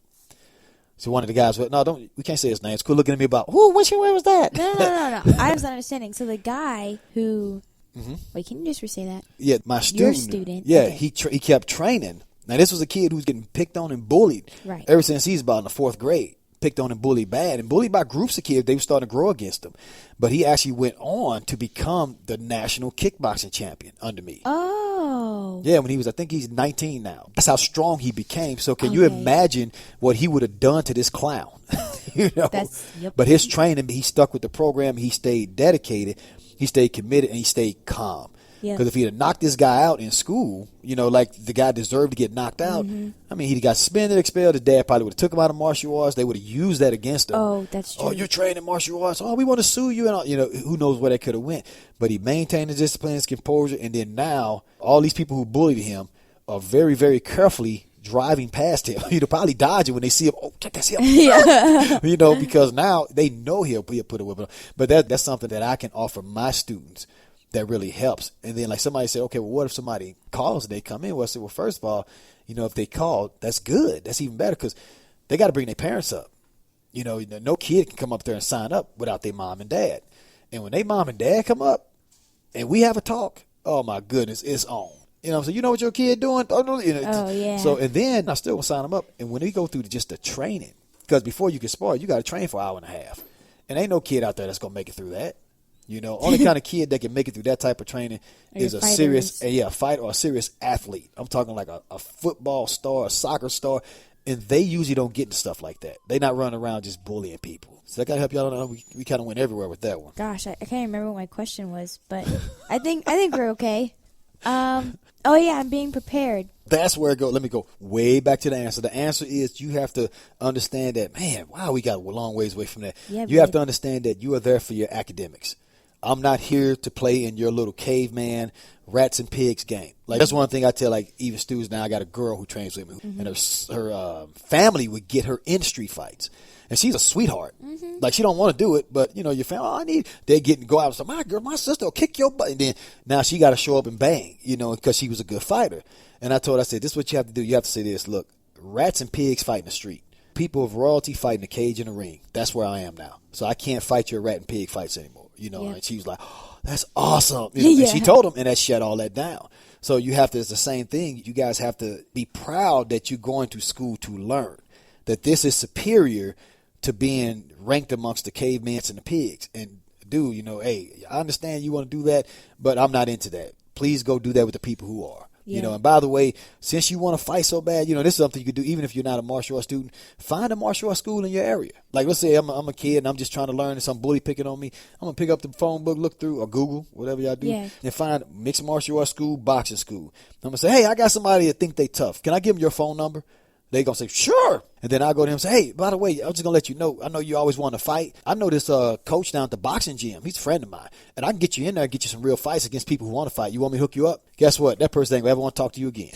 So one of the guys went, we can't say his name. It's cool looking at me about, where was that? No. I was not understanding. So the guy who Wait, can you just re-say that? Yeah, my Your student. student. Yeah, Okay. he kept training. Now, this was a kid who was getting picked on and bullied Right. ever since he's about in the 4th grade. Picked on and bullied bad, and bullied by groups of kids. They were starting to grow against him. But he actually went on to become the national kickboxing champion under me. Oh. Yeah, when he was, I think he's 19 now. That's how strong he became. So can you Okay. imagine what he would have done to this clown? You know? Yep. But his training, he stuck with the program. He stayed dedicated. He stayed committed, and he stayed calm. Yeah. Because if he had knocked this guy out in school, like the guy deserved to get knocked out, I mean, he'd got suspended, expelled. His dad probably would have took him out of martial arts. They would have used that against him. Oh, that's true. Oh, you're trained in martial arts. Oh, we want to sue you. And all, who knows where that could have went. But he maintained his discipline, his composure, and then now all these people who bullied him are very, very carefully driving past him. Probably dodging when they see him. Oh, that's him. Yeah. Because now they know he'll put a whip on. But that's something that I can offer my students that really helps. And then like somebody said, okay, well, what if somebody calls and they come in? Well, I said, well, first of all, if they call, that's good. That's even better because they got to bring their parents up. No kid can come up there and sign up without their mom and dad. And when they mom and dad come up and we have a talk, oh my goodness, it's on. So you know what your kid doing? Oh, yeah. So, and then I still will sign them up. And when they go through just the training, because before you can spar, you got to train for an hour and a half. And ain't no kid out there that's going to make it through that. Only kind of kid that can make it through that type of training is a serious, fighter or a serious athlete. I'm talking like a football star, a soccer star, and they usually don't get into stuff like that. They not running around just bullying people. So I got to help y'all know we kind of went everywhere with that one. Gosh, I can't remember what my question was, but I think we're okay. I'm being prepared. That's where it goes. Let me go way back to the answer. The answer is you have to understand that, man, wow, we got a long ways away from that. Yeah, you have to understand that you are there for your academics. I'm not here to play in your little caveman rats and pigs game. Like that's one thing I tell even students now. I got a girl who trains with me, and her family would get her in street fights, and she's a sweetheart. Like she don't want to do it, but your family, they go out and say, my sister will kick your butt, and then now she got to show up and bang, because she was a good fighter. And I told her, I said, this is what you have to do. You have to say this. Look, rats and pigs fight in the street. People of royalty fight in the cage in the ring. That's where I am now. So I can't fight your rat and pig fights anymore. And she was like, oh, that's awesome. And she told him, and that shut all that down. So it's the same thing. You guys have to be proud that you're going to school to learn, that this is superior to being ranked amongst the cavemen and the pigs. And dude, hey, I understand you want to do that, but I'm not into that. Please go do that with the people who are. And by the way, since you want to fight so bad, this is something you could do even if you're not a martial arts student. Find a martial arts school in your area. Like, let's say I'm a kid and I'm just trying to learn and some bully picking on me. I'm going to pick up the phone book, look through, or Google, whatever y'all do, and find mixed martial arts school, boxing school. I'm going to say, hey, I got somebody that think they tough. Can I give them your phone number? They going to say, sure. And then I'll go to him and say, hey, by the way, I'm just going to let you know, I know you always want to fight. I know this coach down at the boxing gym. He's a friend of mine. And I can get you in there and get you some real fights against people who want to fight. You want me to hook you up? Guess what? That person ain't going to ever want to talk to you again.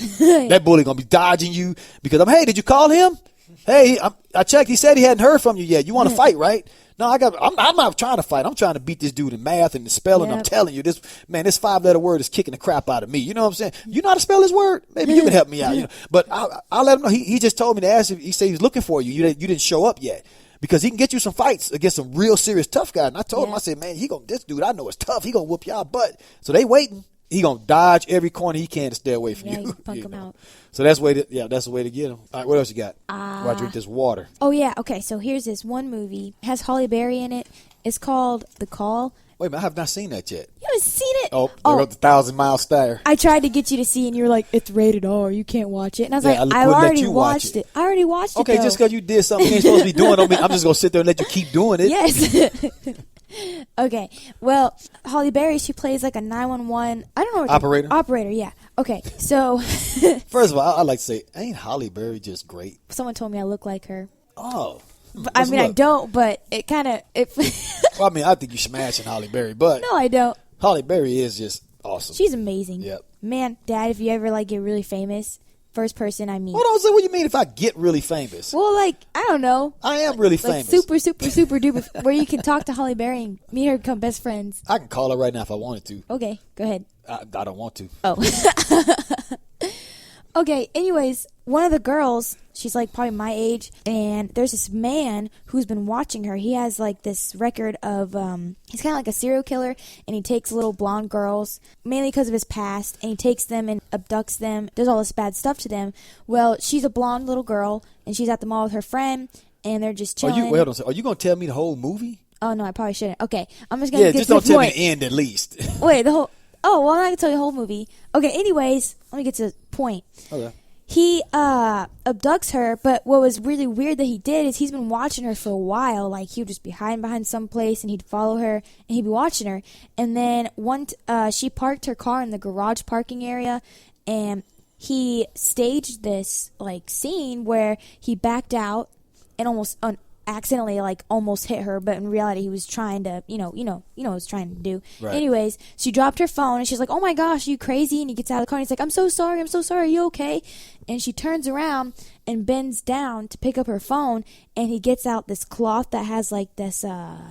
That bully going to be dodging you because hey, did you call him? Hey, I checked. He said he hadn't heard from you yet. You want to fight, right? No, I'm not trying to fight. I'm trying to beat this dude in math and the spelling. Yep. I'm telling you, this 5-letter word is kicking the crap out of me. You know what I'm saying? You know how to spell his word? Maybe you can help me out. But I'll let him know. He just told me to ask if he said he's looking for you. You didn't show up yet. Because he can get you some fights against some real serious tough guys. And I told him, I said, man, this dude I know is tough. He gonna whoop y'all butt. So they waiting. He gonna dodge every corner he can to stay away from you. Punk him out. So that's the way to get him. All right, what else you got? While I drink this water. Oh yeah, okay. So here's this one movie. It has Halle Berry in it. It's called The Call. Wait a minute, I have not seen that yet. You haven't seen it? Oh, there goes the 1,000-mile stare. I tried to get you to see, and you were like, "It's rated R. You can't watch it." And I was I already watched it. I already watched it. Okay, just because you did something you ain't supposed to be doing, I'm just gonna sit there and let you keep doing it. Yes. Okay. Well, Halle Berry, she plays like a 911. I don't know what operator. Operator, yeah. Okay, so first of all, I like to say, ain't Halle Berry just great? Someone told me I look like her. Oh. But, I mean, I don't, but it kind of... Well, I mean, I think you're smashing Halle Berry, but... No, I don't. Halle Berry is just awesome. She's amazing. Yep. Man, Dad, if you ever, get really famous, first person I meet... Hold on, so what do you mean if I get really famous? Well, I don't know. I am really famous. Super duper, where you can talk to Halle Berry and me and her become best friends. I can call her right now if I wanted to. Okay, go ahead. I don't want to. Oh. Okay, anyways, one of the girls, she's like probably my age, and there's this man who's been watching her. He has like this record of, he's kind of like a serial killer, and he takes little blonde girls, mainly because of his past, and he takes them and abducts them, does all this bad stuff to them. Well, she's a blonde little girl, and she's at the mall with her friend, and they're just chilling. Are you going to tell me the whole movie? Oh, no, I probably shouldn't. Okay, I'm just going to get just to the don't tell me point. the end at least. Wait, the whole... Oh, well, I'm not going to tell you the whole movie. Okay, anyways, let me get to the point. Okay. He abducts her, but what was really weird that he did is he's been watching her for a while. Like, he would just be hiding behind some place, and he'd follow her, and he'd be watching her. And then she parked her car in the garage parking area, and he staged this, like, scene where he backed out and accidentally almost hit her, but in reality he was trying to what he was trying to do. Right. Anyways, she dropped her phone and she's like, "Oh my gosh, are you crazy?" And he gets out of the car and he's like, I'm so sorry, are you okay?" And she turns around and bends down to pick up her phone, and he gets out this cloth that has like this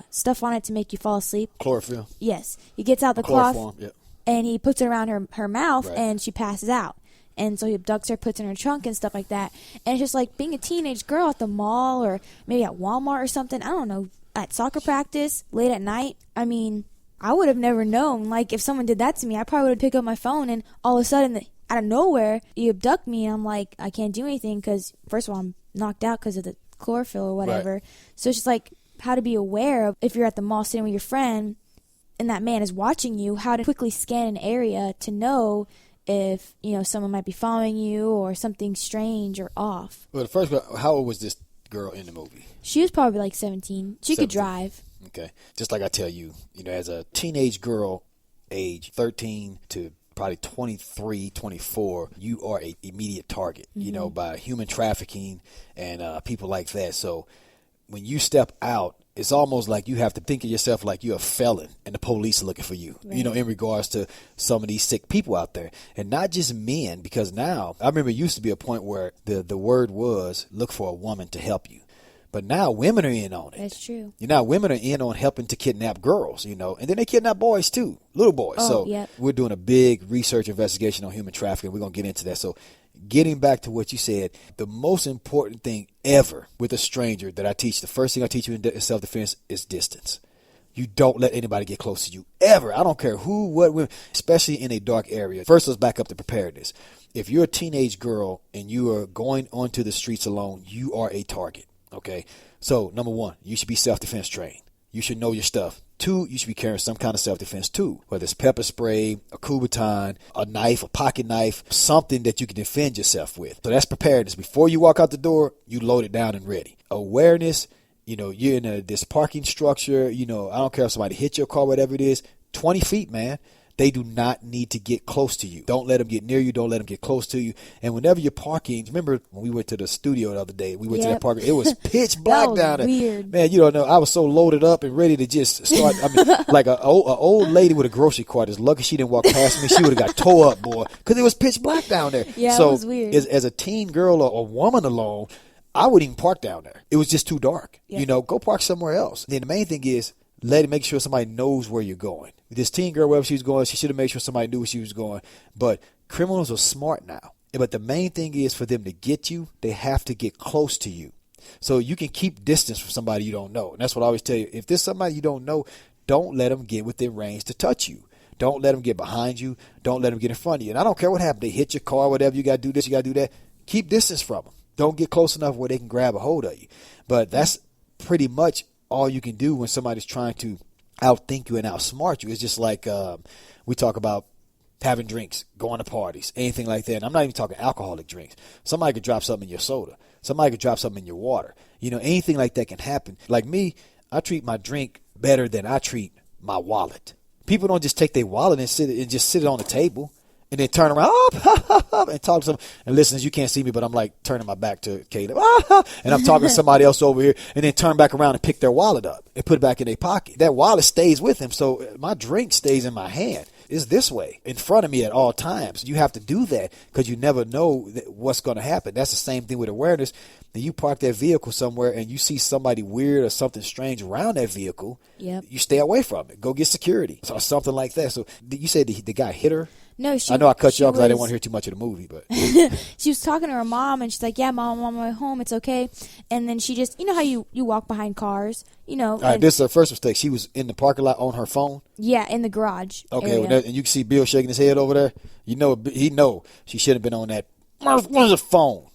stuff on it to make you fall asleep. Chlorophyll. Yes. He gets out the cloth. Yep. And he puts it around her mouth, right. And she passes out. And so he abducts her, puts her in her trunk and stuff like that. And it's just like being a teenage girl at the mall or maybe at Walmart or something. I don't know, at soccer practice, late at night. I mean, I would have never known. Like, if someone did that to me, I probably would have picked up my phone and all of a sudden, out of nowhere, you abduct me. And I'm like, I can't do anything because, first of all, I'm knocked out because of the chlorophyll or whatever. Right. So it's just like how to be aware of if you're at the mall sitting with your friend and that man is watching you, how to quickly scan an area to know if, someone might be following you or something strange or off. Well, the first one, how old was this girl in the movie? She was probably like 17. She could drive. Okay. Just like I tell you, as a teenage girl, age 13 to probably 23, 24, you are an immediate target, by human trafficking and people like that. So when you step out, it's almost like you have to think of yourself like you're a felon and the police are looking for you, right. In regards to some of these sick people out there. And not just men, because now, I remember it used to be a point where the word was look for a woman to help you. But now women are in on it. That's true. Now women are in on helping to kidnap girls, and then they kidnap boys too, little boys. Oh, yep. We're doing a big research investigation on human trafficking. We're going to get into that. So getting back to what you said, the most important thing ever with a stranger that I teach, the first thing I teach you in self-defense is distance. You don't let anybody get close to you, ever. I don't care who, what, when, especially in a dark area. First, let's back up to preparedness. If you're a teenage girl and you are going onto the streets alone, you are a target, okay? So, number one, you should be self-defense trained. You should know your stuff. 2, you should be carrying some kind of self-defense too, whether it's pepper spray, a Kubotan, a knife, a pocket knife, something that you can defend yourself with. So that's preparedness. Before you walk out the door, you load it down and ready. Awareness, you're in this parking structure, I don't care if somebody hit your car, whatever it is, 20 feet, man. They do not need to get close to you. Don't let them get near you. Don't let them get close to you. And whenever you're parking, remember when we went to the studio the other day, we went to that parking, it was pitch black down there. Weird. Man, you don't know. I was so loaded up and ready to just start. I mean, like an old lady with a grocery cart is lucky she didn't walk past me. She would have got tore up, boy, because it was pitch black down there. Yeah, so it was weird. As a teen girl or a woman alone, I wouldn't even park down there. It was just too dark. Yeah. Go park somewhere else. Then the main thing is, make sure somebody knows where you're going. This teen girl, wherever she was going, she should have made sure somebody knew where she was going. But criminals are smart now. But the main thing is for them to get you, they have to get close to you. So you can keep distance from somebody you don't know. And that's what I always tell you. If there's somebody you don't know, don't let them get within range to touch you. Don't let them get behind you. Don't let them get in front of you. And I don't care what happened. They hit your car, whatever. You got to do this, you got to do that. Keep distance from them. Don't get close enough where they can grab a hold of you. But that's pretty much all you can do when somebody's trying to outthink you and outsmart you. It's just like we talk about having drinks, going to parties, anything like that. And I'm not even talking alcoholic drinks. Somebody could drop something in your soda. Somebody could drop something in your water. Anything like that can happen. Like me, I treat my drink better than I treat my wallet. People don't just take their wallet and sit it on the table and then turn around and talk to someone. And listeners, you can't see me, but I'm like turning my back to Kaitlyn. And I'm talking to somebody else over here and then turn back around and pick their wallet up and put it back in their pocket. That wallet stays with them. So my drink stays in my hand. It's this way in front of me at all times. You have to do that because you never know what's going to happen. That's the same thing with awareness. And you park that vehicle somewhere and you see somebody weird or something strange around that vehicle, Yep. You stay away from it. Go get security or something like that. So you said the guy hit her? No, she. I know I cut she you off because I didn't was- want to hear too much of the movie, but No, she. I know I cut she you off because I didn't was- want to hear too much of the movie. But She was talking to her mom, and she's like, "Yeah, mom, I'm on my way home. It's okay." And then she just, you know how you walk behind cars, all right, this is her first mistake. She was in the parking lot on her phone. yeah, in the garage. Okay, area. well, and you can see Bill shaking his head over there. You know, he know she shouldn't have been on that. Where's the phone?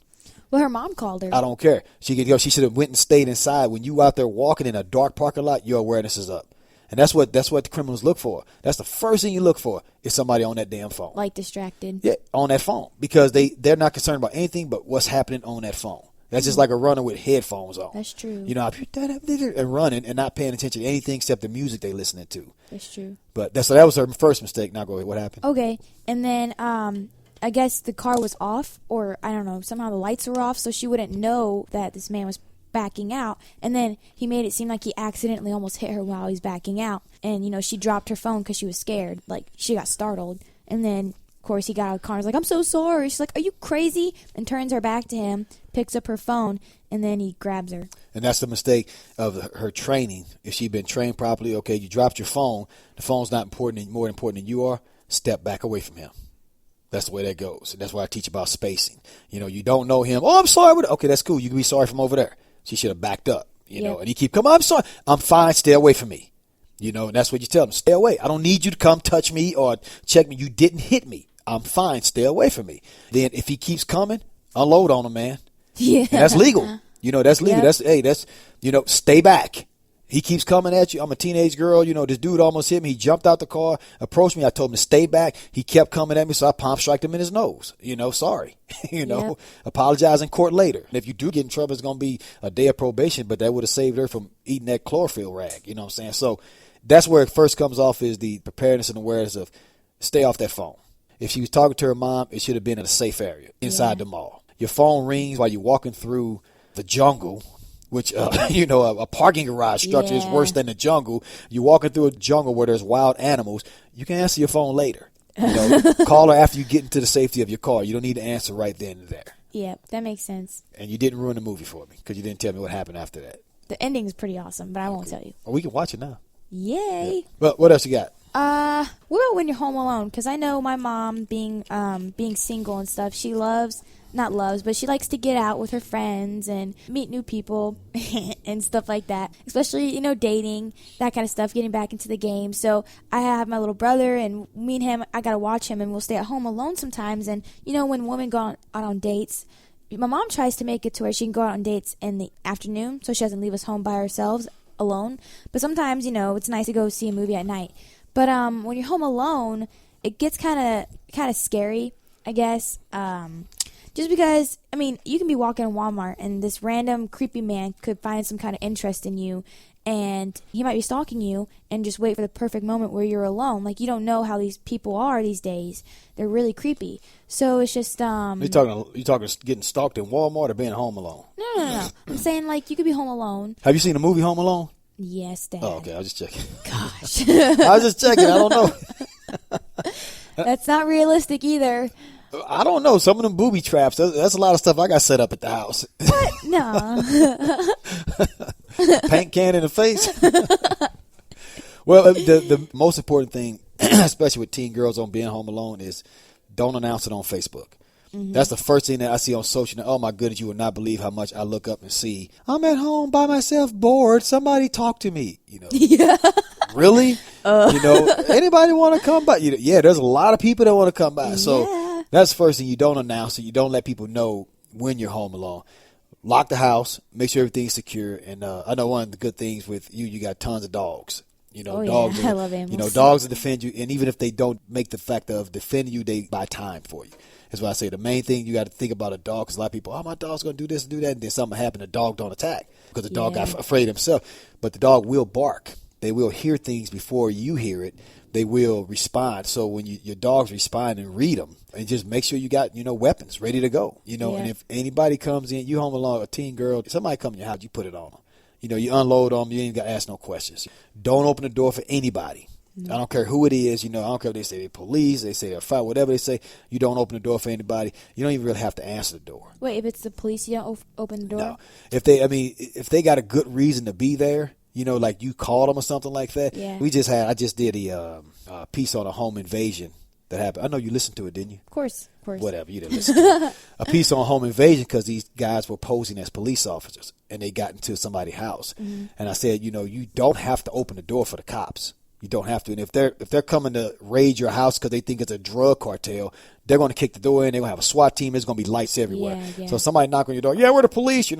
Well, her mom called her. I don't care. She could go. She should have went and stayed inside. When you out there walking in a dark parking lot, your awareness is up, and that's what the criminals look for. That's the first thing you look for is somebody on that damn phone. Like distracted. Yeah, on that phone, because they're not concerned about anything but what's happening on that phone. That's just like a runner with headphones on. That's true. You know, and running and not paying attention to anything except the music they listening to. That's true. But that was her first mistake. Now go ahead. What happened? Okay, and then I guess the car was off, or I don't know, somehow the lights were off, so she wouldn't know that this man was backing out. And then he made it seem like he accidentally almost hit her while he's backing out. And, you know, she dropped her phone because she was scared. Like, she got startled. And then, of course, he got out of the car and was like, "I'm so sorry." She's like, "Are you crazy?" And turns her back to him, picks up her phone, and then he grabs her. And that's the mistake of her training. If she'd been trained properly, okay, you dropped your phone. The phone's not important, more important than you are. Step back away from him. That's the way that goes. And that's why I teach about spacing. You know, you don't know him. "Oh, I'm sorry." Okay, that's cool. You can be sorry from over there. She should have backed up, you know. And he keep coming, "I'm sorry." "I'm fine. Stay away from me." You know, and that's what you tell him. Stay away. I don't need you to come touch me or check me. You didn't hit me. I'm fine. Stay away from me. Then if he keeps coming, unload on him, man. Yeah. And that's legal. You know, that's legal. Yep. That's, you know, stay back. He keeps coming at you. I'm a teenage girl. You know, this dude almost hit me. He jumped out the car, approached me. I told him to stay back. He kept coming at me, so I palm striked him in his nose. You know, sorry. You know, Yep. apologize in court later. And if you do get in trouble, it's going to be a day of probation, but that would have saved her from eating that chlorophyll rag. You know what I'm saying? So that's where it first comes off, is the preparedness and awareness of stay off that phone. If she was talking to her mom, it should have been in a safe area inside the mall. Your phone rings while you're walking through the jungle, which, you know, a parking garage structure is worse than the jungle. You're walking through a jungle where there's wild animals. You can answer your phone later. You know, call her after you get into the safety of your car. You don't need to answer right then and there. Yeah, that makes sense. And you didn't ruin the movie for me because you didn't tell me what happened after that. The ending's pretty awesome, but I won't tell you. Well, we can watch it now. Yay. Yeah. Well, what else you got? What about when you're home alone? Because I know my mom, being single and stuff, she she likes to get out with her friends and meet new people and stuff like that. Especially, you know, dating, that kind of stuff, getting back into the game. So I have my little brother, and me and him, I gotta watch him, and we'll stay at home alone sometimes. And, you know, when women go out on dates, my mom tries to make it to where she can go out on dates in the afternoon, so she doesn't leave us home by ourselves alone. But sometimes, you know, it's nice to go see a movie at night. But when you're home alone, it gets kind of scary, I guess. Just because, I mean, you can be walking in Walmart and this random creepy man could find some kind of interest in you, and he might be stalking you, and just wait for the perfect moment where you're alone. Like, you don't know how these people are these days. They're really creepy. So it's just You talking getting stalked in Walmart or being home alone? No. I'm saying, like, you could be home alone. Have you seen the movie Home Alone? Yes, Dad. Oh, okay. I was just checking. Gosh. I was just checking. I don't know. That's not realistic either. I don't know. Some of them booby traps. That's a lot of stuff I got set up at the house. What? No. Paint can in the face. Well, the most important thing, especially with teen girls on being home alone, is don't announce it on Facebook. Mm-hmm. That's the first thing that I see on social. Oh, my goodness, you would not believe how much I look up and see. I'm at home by myself, bored. Somebody talk to me. You know, Yeah. Really? You know, anybody want to come by? Yeah, there's a lot of people that want to come by. So that's the first thing. You don't announce it. You don't let people know when you're home alone. Lock the house. Make sure everything's secure. And I know one of the good things with you got tons of dogs. You know, dogs. I love animals. You know, dogs will defend you. And even if they don't make the fact of defending you, they buy time for you. That's why I say the main thing you got to think about a dog, because a lot of people, oh, my dog's going to do this and do that, and then something happened, the dog don't attack because the dog got afraid himself. But the dog will bark. They will hear things before you hear it. They will respond. So when your dogs respond, and read them, and just make sure you got, weapons ready to go. And if anybody comes in, you home alone, a teen girl, somebody come in your house, you put it on them. You unload them. You ain't got to ask no questions. Don't open the door for anybody. I don't care who it is. I don't care if they say they're police, they say they're fire, whatever they say. You don't open the door for anybody. You don't even really have to answer the door. Wait, if it's the police, you don't open the door? No. If they got a good reason to be there, like you called them or something like that. Yeah. I just did a piece on a home invasion that happened. I know you listened to it, didn't you? Of course. Whatever, you didn't listen to it. A piece on home invasion because these guys were posing as police officers and they got into somebody's house. Mm-hmm. And I said, you don't have to open the door for the cops. You don't have to. And if they're coming to raid your house because they think it's a drug cartel, they're going to kick the door in. They're going to have a SWAT team. There's going to be lights everywhere. Yeah. So somebody knock on your door. Yeah, we're the police. You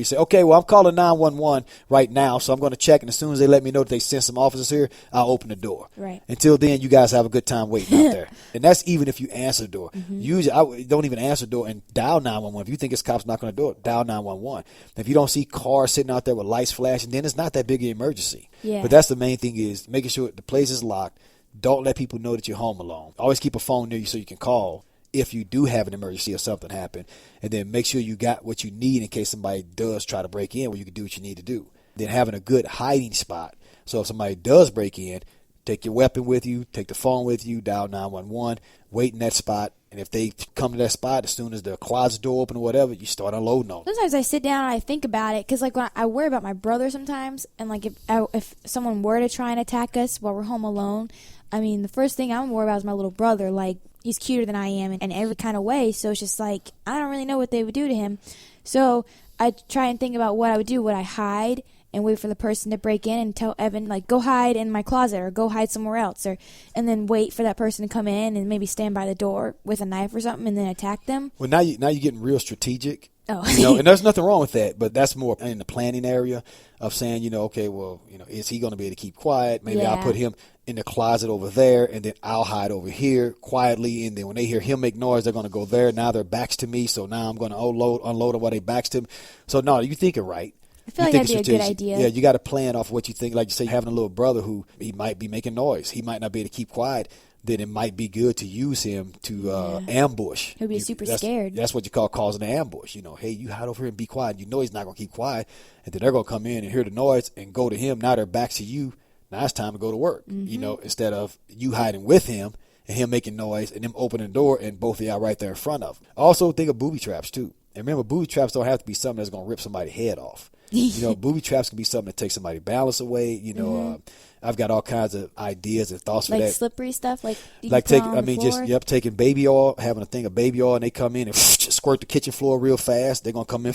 say, okay, well, I'm calling 911 right now, so I'm going to check. And as soon as they let me know that they sent some officers here, I'll open the door. Right. Until then, you guys have a good time waiting out there. And that's even if you answer the door. Mm-hmm. Usually, I don't even answer the door and dial 911. If you think it's cops knocking on the door, dial 911. If you don't see cars sitting out there with lights flashing, then it's not that big an emergency. Yeah. But that's the main thing is making sure the place is locked. Don't let people know that you're home alone. Always keep a phone near you so you can call if you do have an emergency or something happen. And then make sure you got what you need in case somebody does try to break in where you can do what you need to do. Then having a good hiding spot. So if somebody does break in, take your weapon with you, take the phone with you, dial 911, wait in that spot. And if they come to that spot, as soon as the closet door open or whatever, you start unloading on them. Sometimes I sit down and I think about it because, like, when I worry about my brother sometimes, and like if someone were to try and attack us while we're home alone, I mean, the first thing I'm worried about is my little brother. Like, he's cuter than I am in every kind of way, so it's just like I don't really know what they would do to him. So I try and think about what I would do. Would I hide and wait for the person to break in and tell Evan, like, go hide in my closet or go hide somewhere else, and then wait for that person to come in and maybe stand by the door with a knife or something and then attack them? Well, now you're getting real strategic. Oh. And there's nothing wrong with that, but that's more in the planning area of saying, okay, well, is he going to be able to keep quiet? Maybe I'll put him in the closet over there, and then I'll hide over here quietly, and then when they hear him make noise, they're going to go there. Now their back's to me, so now I'm going to unload them while they back's to me. So, no, you think it right. I feel like that'd be a good idea. Yeah, you got to plan off what you think. Like you say, having a little brother who he might be making noise. He might not be able to keep quiet. Then it might be good to use him to ambush. He'll be super scared. That's what you call causing an ambush. Hey, you hide over here and be quiet. You know he's not going to keep quiet. And then they're going to come in and hear the noise and go to him. Now they're back to you. Now it's time to go to work, instead of you hiding with him and him making noise and them opening the door and both of y'all right there in front of him. Also think of booby traps, too. And remember, booby traps don't have to be something that's going to rip somebody's head off. Booby traps can be something that takes somebody's balance away. I've got all kinds of ideas and thoughts for that. Like slippery stuff, taking baby oil, having a thing of baby oil, and they come in and squirt the kitchen floor real fast. They're gonna come in,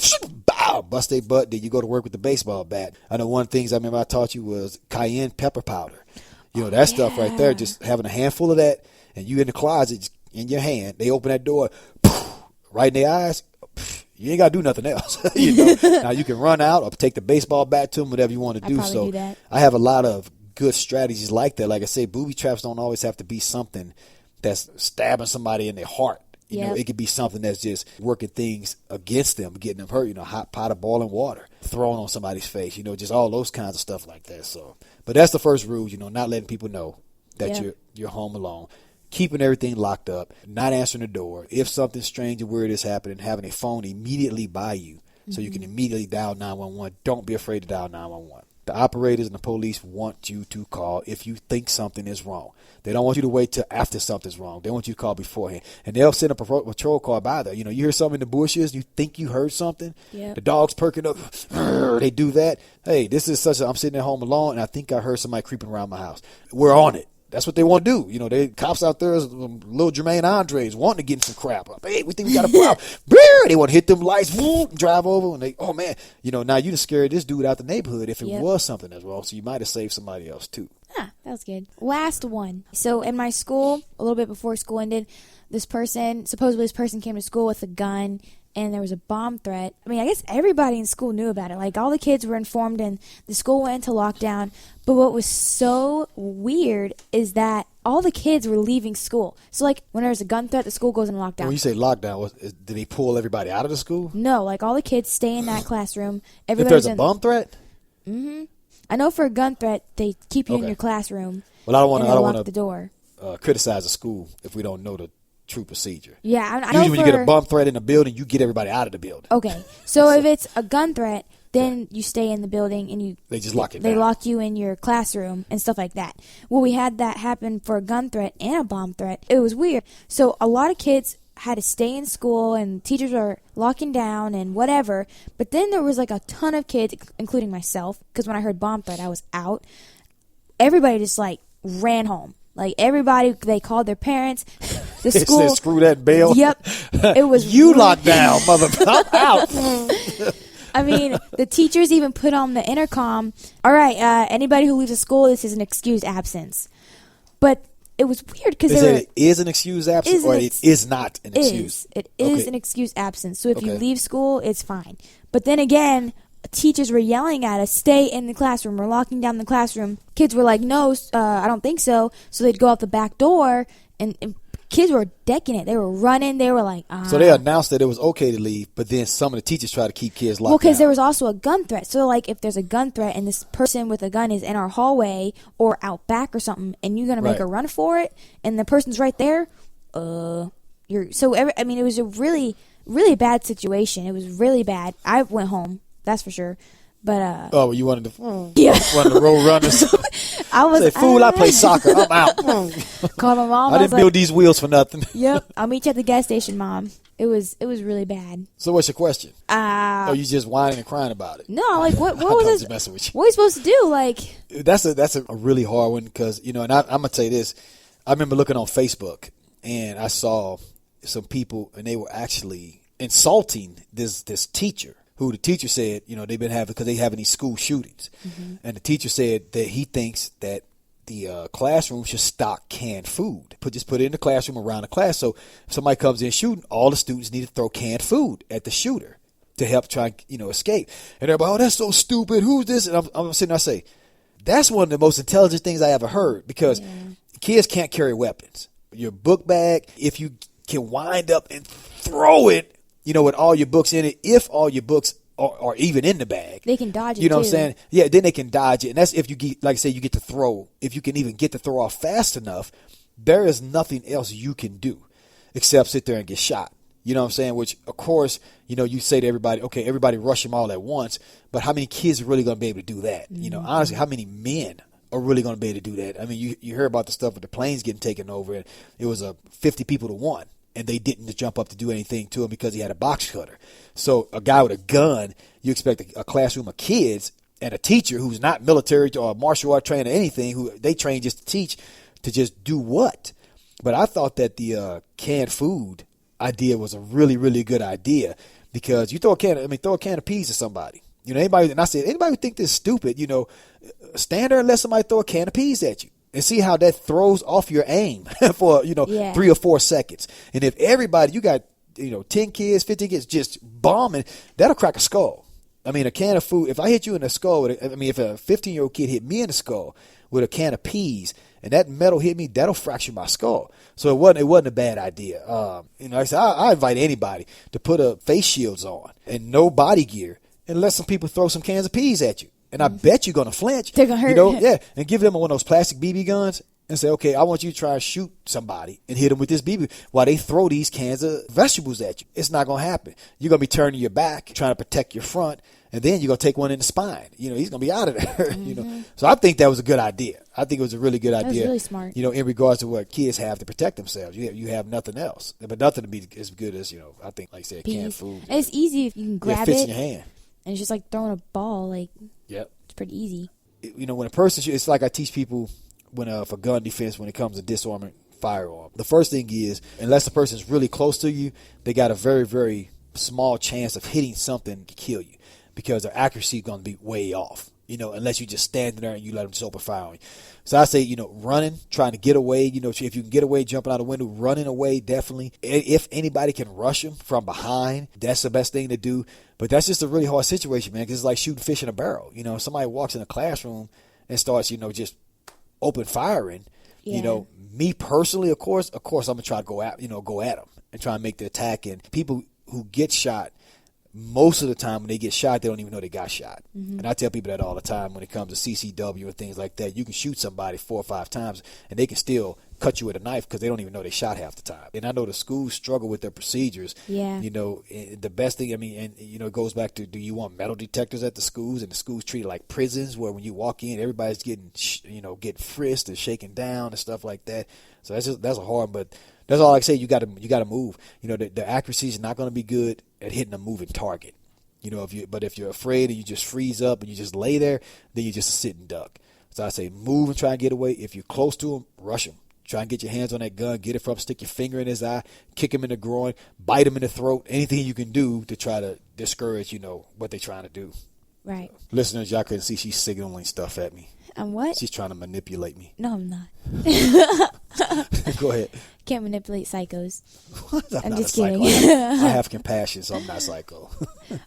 bust their butt. Then you go to work with the baseball bat. I know one of the things I remember I taught you was cayenne pepper powder. Stuff right there. Just having a handful of that, and you in the closet in your hand. They open that door, right in their eyes. You ain't got to do nothing else. Now you can run out or take the baseball bat to them, whatever you want to do. So do that. I have a lot of good strategies like that. Like I say, booby traps don't always have to be something that's stabbing somebody in their heart. It could be something that's just working things against them, getting them hurt. A hot pot of boiling water thrown on somebody's face. Just all those kinds of stuff like that. So, but that's the first rule. Not letting people know that you're home alone. Keeping everything locked up, not answering the door. If something strange and weird is happening, having a phone immediately by you so you can immediately dial 911. Don't be afraid to dial 911. The operators and the police want you to call if you think something is wrong. They don't want you to wait till after something's wrong. They want you to call beforehand. And they'll send a patrol car by there. You hear something in the bushes, you think you heard something. Yep. The dog's perking up. They do that. Hey, this is I'm sitting at home alone, and I think I heard somebody creeping around my house. We're on it. That's what they want to do. They cops out there, little Jermaine Andres wanting to get in some crap. Hey, we think we got a problem. They want to hit them lights, drive over, and they, oh man, now you just scared this dude out the neighborhood if it was something that's wrong. So you might have saved somebody else too. That was good. Last one. So in my school, a little bit before school ended, supposedly this person came to school with a gun. And there was a bomb threat. I mean, I guess everybody in school knew about it. Like, all the kids were informed, and the school went into lockdown. But what was so weird is that all the kids were leaving school. So, like, when there's a gun threat, the school goes into lockdown. When you say lockdown, did they pull everybody out of the school? No, like, all the kids stay in that classroom. If there's a bomb threat? Mm-hmm. I know for a gun threat, they keep you in your classroom. Well, I don't want to the door. Criticize the school if we don't know the true procedure. Yeah, I usually when you get a bomb threat in a building, you get everybody out of the building. Okay, so if it's a gun threat, then you stay in the building and they just lock it. They lock you in your classroom and stuff like that. Well, we had that happen for a gun threat and a bomb threat. It was weird. So a lot of kids had to stay in school, and teachers are locking down and whatever. But then there was like a ton of kids, including myself, because when I heard bomb threat, I was out. Everybody just like ran home. Like, everybody, they called their parents. The It school. said, screw that bail. Yep. It was you really- locked down, mother. I'm out. I mean, the teachers even put on the intercom, all right, anybody who leaves the school, this is an excused absence. But it was weird because They said it is an excused absence or it is not an excuse? It is Okay. an excused absence. So if you Okay. leave school, it's fine. But then again, teachers were yelling at us, stay in the classroom. We're locking down the classroom. Kids were like, no, I don't think so. So they'd go out the back door, and kids were decking it. They were running. They were like, So they announced that it was okay to leave, but then some of the teachers try to keep kids locked well, because down. there was also a gun threat. So, like, if there's a gun threat and this person with a gun is in our hallway or out back or something, and you're gonna make Right. a run for it, and the person's right there, I mean, it was a really, really bad situation. It was really bad. I went home, that's for sure. But Oh, you wanted to yeah, one of the road runners? I was Say, fool, I play soccer. I'm out. called my mom. I I didn't was build like, these wheels for nothing. "Yep, I'll meet you at the gas station, Mom." It was really bad. So what's your question? Or you just whining and crying about it? No, like what I was was this? just messing with you. What are you supposed to do? Like, That's a really hard one because, and I'm going to tell you this. I remember looking on Facebook and I saw some people and they were actually insulting this teacher who the teacher said, they've been having, because they having these school shootings. Mm-hmm. And the teacher said that he thinks that the classroom should stock canned food. Just put it in the classroom around the class. So if somebody comes in shooting, all the students need to throw canned food at the shooter to help try escape. And everybody, oh, that's so stupid. Who's this? And I'm sitting there, I say, that's one of the most intelligent things I ever heard because kids can't carry weapons. Your book bag, if you can wind up and throw it, with all your books in it, if all your books are even in the bag, they can dodge it. you know too. what I'm saying? Yeah, then they can dodge it. And that's if you get, like I say, you get to throw. If you can even get the throw off fast enough, there is nothing else you can do except sit there and get shot. You know what I'm saying? Which, of course, you say to everybody, okay, everybody rush them all at once. But how many kids are really going to be able to do that? Mm-hmm. Honestly, how many men are really going to be able to do that? I mean, you hear about the stuff with the planes getting taken over. And it was 50 people to 1. And they didn't jump up to do anything to him because he had a box cutter. So a guy with a gun, you expect a classroom of kids and a teacher who's not military or martial art trained or anything, who they train just to teach, to just do what? But I thought that the canned food idea was a really, really good idea because you throw a can of peas at somebody. Anybody, and I said, anybody who think this is stupid, stand there and let somebody throw a can of peas at you. And see how that throws off your aim for, 3 or 4 seconds. And if everybody, you got, 10 kids, 15 kids just bombing, that'll crack a skull. I mean, a can of food, if I hit you in the skull, if a 15-year-old kid hit me in the skull with a can of peas and that metal hit me, that'll fracture my skull. So it wasn't a bad idea. I said, I invite anybody to put face shields on and no body gear and let some people throw some cans of peas at you. And I bet you're going to flinch. They're going to hurt. And give them one of those plastic BB guns and say, okay, I want you to try and shoot somebody and hit them with this BB while they throw these cans of vegetables at you. It's not going to happen. You're going to be turning your back, trying to protect your front, and then you're going to take one in the spine. He's going to be out of there. Mm-hmm. So I think that was a good idea. I think it was a really good idea. That was really smart. In regards to what kids have to protect themselves. You have nothing else. But nothing to be as good as, I think, like I said, canned food. And it's easy if you can grab it. Fits it. in your hand. And it's just like throwing a ball. Yep. It's pretty easy. When a person, it's like I teach people for gun defense when it comes to disarming firearm. The first thing is, unless the person's really close to you, they got a very, very small chance of hitting something to kill you because their accuracy is going to be way off. Unless you just stand there and you let them just open fire on you. So I say, running, trying to get away, if you can get away, jumping out a window, running away, definitely. If anybody can rush them from behind, that's the best thing to do. But that's just a really hard situation, man, because it's like shooting fish in a barrel. If somebody walks in a classroom and starts, just open firing, me personally, of course, I'm going to try to go at them and try and make the attack. And people who get shot, most of the time when they get shot, they don't even know they got shot. Mm-hmm. And I tell people that all the time when it comes to CCW and things like that. You can shoot somebody 4 or 5 times and they can still cut you with a knife because they don't even know they shot half the time. And I know the schools struggle with their procedures. Yeah. The best thing, it goes back to, do you want metal detectors at the schools? And the schools treat it like prisons where when you walk in, everybody's getting frisked and shaken down and stuff like that. So that's a hard, but that's all I say. You got to move. The accuracy is not going to be good at hitting a moving target. If you're afraid and you just freeze up and you just lay there, then you just sit and duck. So I say move and try and get away. If you're close to them, rush them. try and get your hands on that gun, get it from, stick your finger in his eye, kick him in the groin, bite him in the throat, anything you can do to try to discourage, what they're trying to do. Right. Listeners, y'all couldn't see she's signaling stuff at me. What? She's trying to manipulate me. No, I'm not. Go ahead. Can't manipulate psychos. I'm just kidding. I have compassion, so I'm not psycho.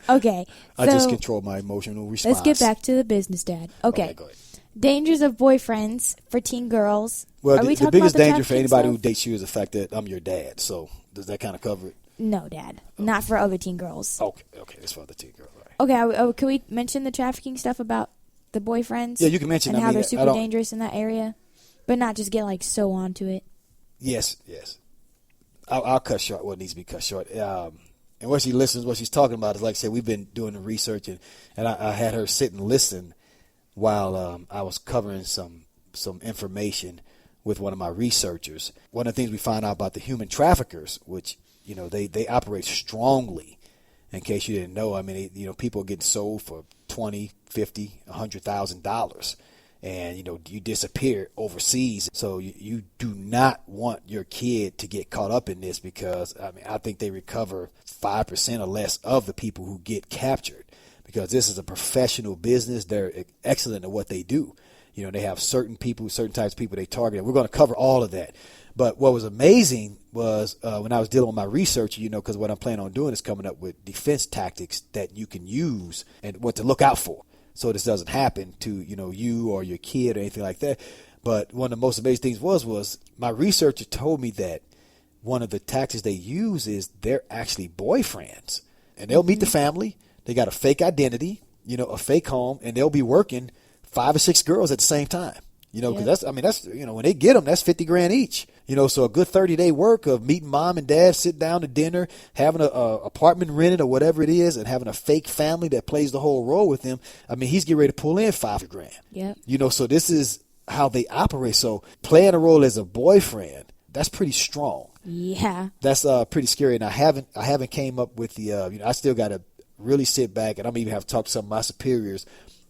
Okay. I just control my emotional response. Let's get back to the business, Dad. Okay. Go ahead. Dangers of boyfriends for teen girls. Well, Are we the talking biggest about the danger for anybody trafficking who dates you is the fact that I'm your dad. So does that kind of cover it? No, Dad. Not for other teen girls. Okay. That's for other teen girls. Right. Okay. Can we mention the trafficking stuff about the boyfriends? Yeah, you can mention. And how they're super dangerous in that area, but not just get so onto it. Yes. I'll cut short what needs to be cut short. And what she listens, what she's talking about is, like I said, we've been doing the research, and I had her sit and listen while I was covering some information with one of my researchers. One of the things we find out about the human traffickers, which they operate strongly. In case you didn't know, I mean, people getting sold for $20,000, $50,000, $100,000. And, you disappear overseas. So you do not want your kid to get caught up in this, because, I think they recover 5% or less of the people who get captured, because this is a professional business. They're excellent at what they do. They have certain types of people they target. And we're going to cover all of that. But what was amazing was when I was dealing with my research, because what I'm planning on doing is coming up with defense tactics that you can use and what to look out for, so this doesn't happen to, you or your kid or anything like that. But one of the most amazing things was my researcher told me that one of the tactics they use is they're actually boyfriends. And they'll meet the family. They got a fake identity, a fake home, and they'll be working 5 or 6 girls at the same time. Because that's when they get them, that's $50,000 each. So a good 30-day work of meeting mom and dad, sit down to dinner, having a apartment rented or whatever it is, and having a fake family that plays the whole role with them. He's getting ready to pull in $5,000. Yeah. So this is how they operate. So playing a role as a boyfriend, that's pretty strong. Yeah. That's pretty scary. And I haven't came up with the I still got to really sit back, and I'm even have to talk to some of my superiors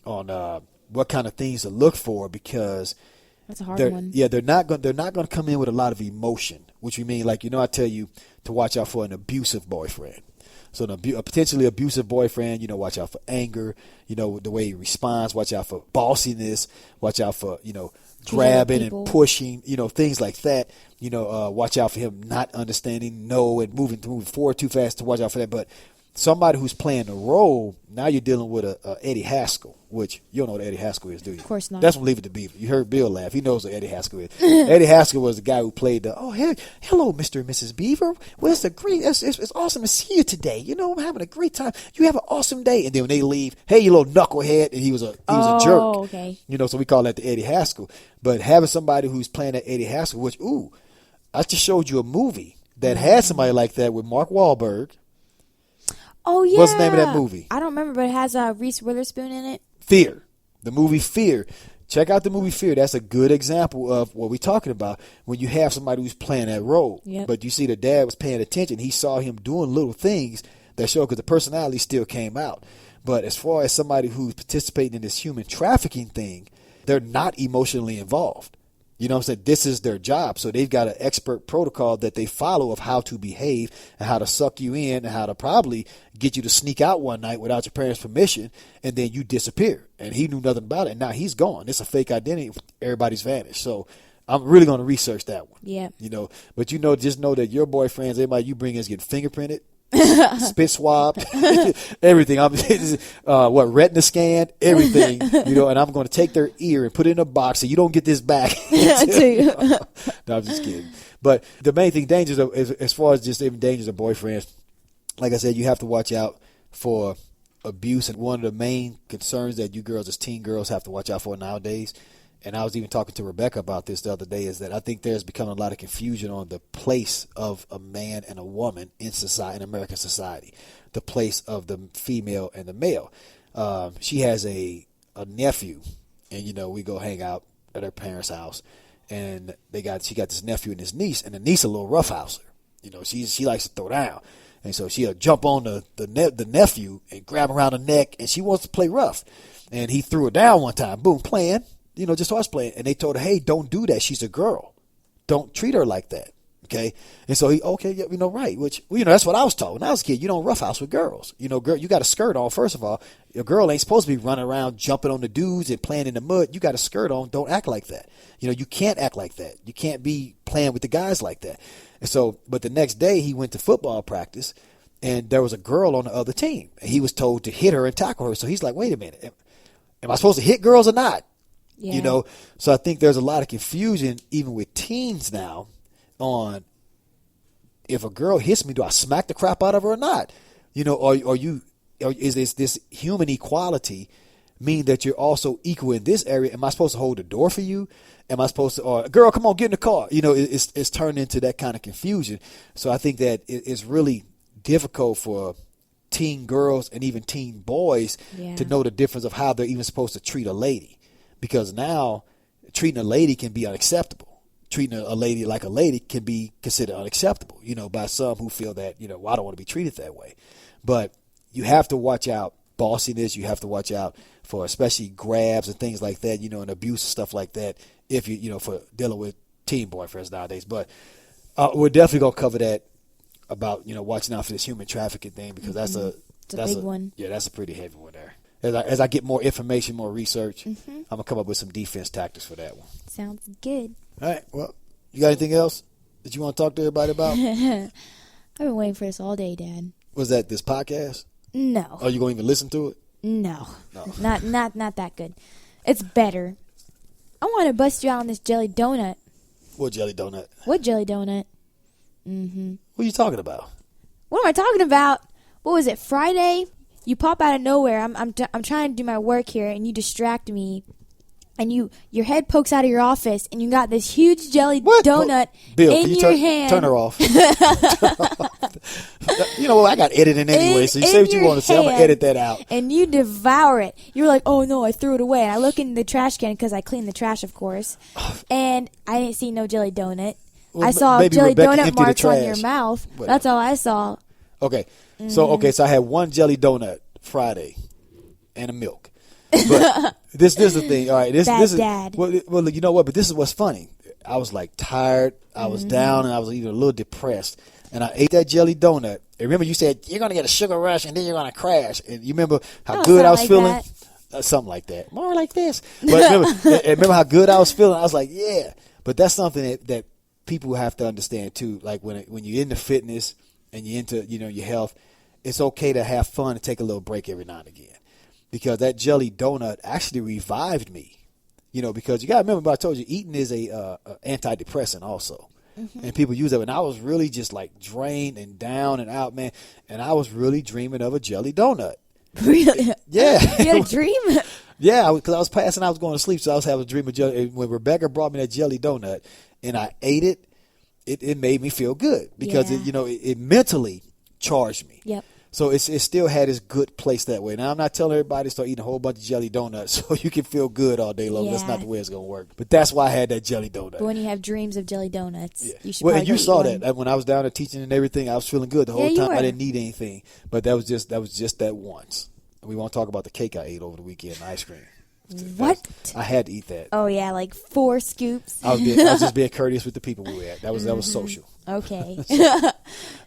on what kind of things to look for, because that's a hard one. Yeah, they're not going to come in with a lot of emotion, which we mean, like, I tell you to watch out for an abusive boyfriend. So a potentially abusive boyfriend, watch out for anger, the way he responds, watch out for bossiness, watch out for, grabbing and pushing, things like that. Watch out for him not understanding no and moving forward too fast, to watch out for that. But somebody who's playing the role, now you're dealing with a Eddie Haskell, which you don't know what Eddie Haskell is, do you? Of course not. That's from Leave It to Beaver. You heard Bill laugh. He knows what Eddie Haskell is. Eddie Haskell was the guy who played hello, Mr. and Mrs. Beaver. Well, it's awesome to see you today. I'm having a great time. You have an awesome day. And then when they leave, hey, you little knucklehead, and he was a jerk. Oh, okay. So we call that the Eddie Haskell. But having somebody who's playing that Eddie Haskell, which, I just showed you a movie that had somebody like that with Mark Wahlberg. Oh, yeah. What's the name of that movie? I don't remember, but it has Reese Witherspoon in it. Fear. The movie Fear. Check out the movie Fear. That's a good example of what we're talking about when you have somebody who's playing that role. Yep. But you see the dad was paying attention. He saw him doing little things that show, because the personality still came out. But as far as somebody who's participating in this human trafficking thing, they're not emotionally involved. You know what I'm saying? This is their job. So they've got an expert protocol that they follow of how to behave and how to suck you in and how to probably get you to sneak out one night without your parents' permission, and then you disappear. And he knew nothing about it. And now he's gone. It's a fake identity. Everybody's vanished. So I'm really going to research that one. Yeah. But just know that your boyfriends, everybody you bring is getting fingerprinted, spit swabbed, everything. Retina scan, everything. And I'm going to take their ear and put it in a box so you don't get this back. No, I'm just kidding. But the main thing, dangers as far as just even dangers of boyfriends, like I said, you have to watch out for abuse. And one of the main concerns that you girls as teen girls have to watch out for nowadays, and I was even talking to Rebecca about this the other day, is that I think there's become a lot of confusion on the place of a man and a woman in society, in American society, the place of the female and the male. She has a nephew, and we go hang out at her parents' house, and she got this nephew and his niece, and the niece a little roughhouser. She likes to throw down, and so she'll jump on the nephew and grab around the neck, and she wants to play rough. And he threw her down one time, boom, playing. Just us playing. And they told her, hey, don't do that. She's a girl. don't treat her like that. Okay. And so right. Which, that's what I was taught when I was a kid. You don't roughhouse with girls. Girl, you got a skirt on. First of all, a girl ain't supposed to be running around jumping on the dudes and playing in the mud. You got a skirt on. Don't act like that. You can't act like that. You can't be playing with the guys like that. And so, but the next day he went to football practice and there was a girl on the other team. And he was told to hit her and tackle her. So he's like, wait a minute. Am I supposed to hit girls or not? Yeah. So I think there's a lot of confusion even with teens now on if a girl hits me, do I smack the crap out of her or not? Is this human equality mean that you're also equal in this area? Am I supposed to hold the door for you? Am I supposed to, or girl, come on, get in the car? It's turned into that kind of confusion. So I think that it's really difficult for teen girls and even teen boys to know the difference of how they're even supposed to treat a lady. Because now treating a lady can be unacceptable. Treating a lady like a lady can be considered unacceptable, by some who feel that, I don't want to be treated that way. But you have to watch out bossiness. You have to watch out for especially grabs and things like that, and abuse and stuff like that if for dealing with teen boyfriends nowadays. But we're definitely going to cover that about, watching out for this human trafficking thing because that's a big one. Yeah, that's a pretty heavy one there. As I get more information, more research, I'm going to come up with some defense tactics for that one. Sounds good. All right. Well, you got anything else that you want to talk to everybody about? I've been waiting for this all day, Dad. Was that this podcast? No. Are you going to even listen to it? No. Not that good. It's better. I want to bust you out on this jelly donut. What jelly donut? What jelly donut? Mm-hmm. What are you talking about? What am I talking about? What was it, Friday? You pop out of nowhere. I'm trying to do my work here, and you distract me. And your head pokes out of your office, and you got this huge jelly donut Bill, in your hand. Turn her off. You know what? I got editing anyway, so you say what you want to say. I'm going to edit that out. And you devour it. You're like, oh, no, I threw it away. And I look in the trash can because I clean the trash, of course. And I didn't see no jelly donut. Well, I saw jelly donut marks on your mouth. Whatever. That's all I saw. Okay. So I had one jelly donut Friday and a milk. But this is the thing. All right, this is Dad. Well, you know what? But this is what's funny. I was like tired. I was down, and I was even a little depressed. And I ate that jelly donut. And remember, you said you're gonna get a sugar rush, and then you're gonna crash. And you remember how good I was feeling? Something like that. More like this. But remember how good I was feeling? I was like, yeah. But that's something that people have to understand too. Like when you're into fitness and you're into your health, it's okay to have fun and take a little break every now and again. Because that jelly donut actually revived me, because you got to remember, I told you, eating is a antidepressant also. Mm-hmm. And people use that. And I was really just like drained and down and out, man. And I was really dreaming of a jelly donut. Really? Yeah. You had a dream? Yeah, because I was passing, I was going to sleep, so I was having a dream of jelly. And when Rebecca brought me that jelly donut and I ate it, it made me feel good because it mentally charged me. Yep. So it still had its good place that way. Now, I'm not telling everybody to start eating a whole bunch of jelly donuts so you can feel good all day long. Yeah. That's not the way it's going to work. But that's why I had that jelly donut. But when you have dreams of jelly donuts, you should and you saw that. When I was down there teaching and everything, I was feeling good the whole time. I didn't need anything. But that was just that once. And we won't talk about the cake I ate over the weekend, ice cream. What? I had to eat that. Oh, yeah, like 4 scoops. I was just being courteous with the people we were at. That was social. Okay. All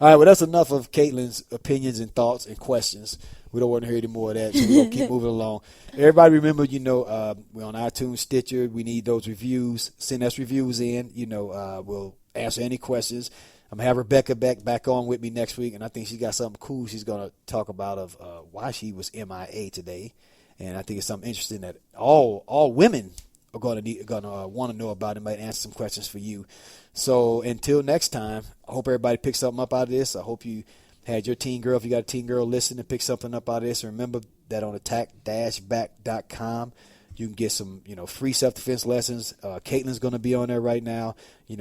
right, well, that's enough of Kaitlyn's opinions and thoughts and questions. We don't want to hear any more of that, so we're going to keep moving along. Everybody remember, we're on iTunes, Stitcher. We need those reviews. Send us reviews in. We'll answer any questions. I'm going to have Rebecca back on with me next week, and I think she got something cool she's going to talk about of why she was MIA today. And I think it's something interesting that all women are going to want to know about and might answer some questions for you. So until next time, I hope everybody picks something up out of this. I hope you had your teen girl, if you got a teen girl, listen and pick something up out of this. And remember that on attack-back.com, you can get some free self-defense lessons. Kaitlyn's going to be on there right now,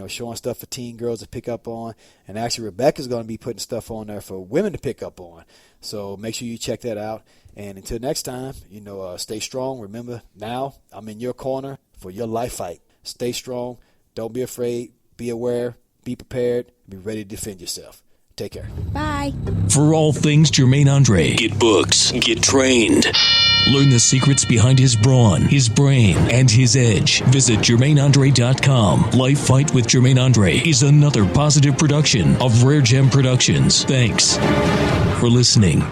showing stuff for teen girls to pick up on. And actually, Rebecca's going to be putting stuff on there for women to pick up on. So make sure you check that out. And until next time, stay strong. Remember, now I'm in your corner for your life fight. Stay strong. Don't be afraid. Be aware. Be prepared. Be ready to defend yourself. Take care. Bye. For all things Jermaine Andre, get books, get trained. Learn the secrets behind his brawn, his brain, and his edge. Visit JermaineAndre.com. LifeFight with Jermaine Andre is another positive production of RareGem Productions. Thanks for listening.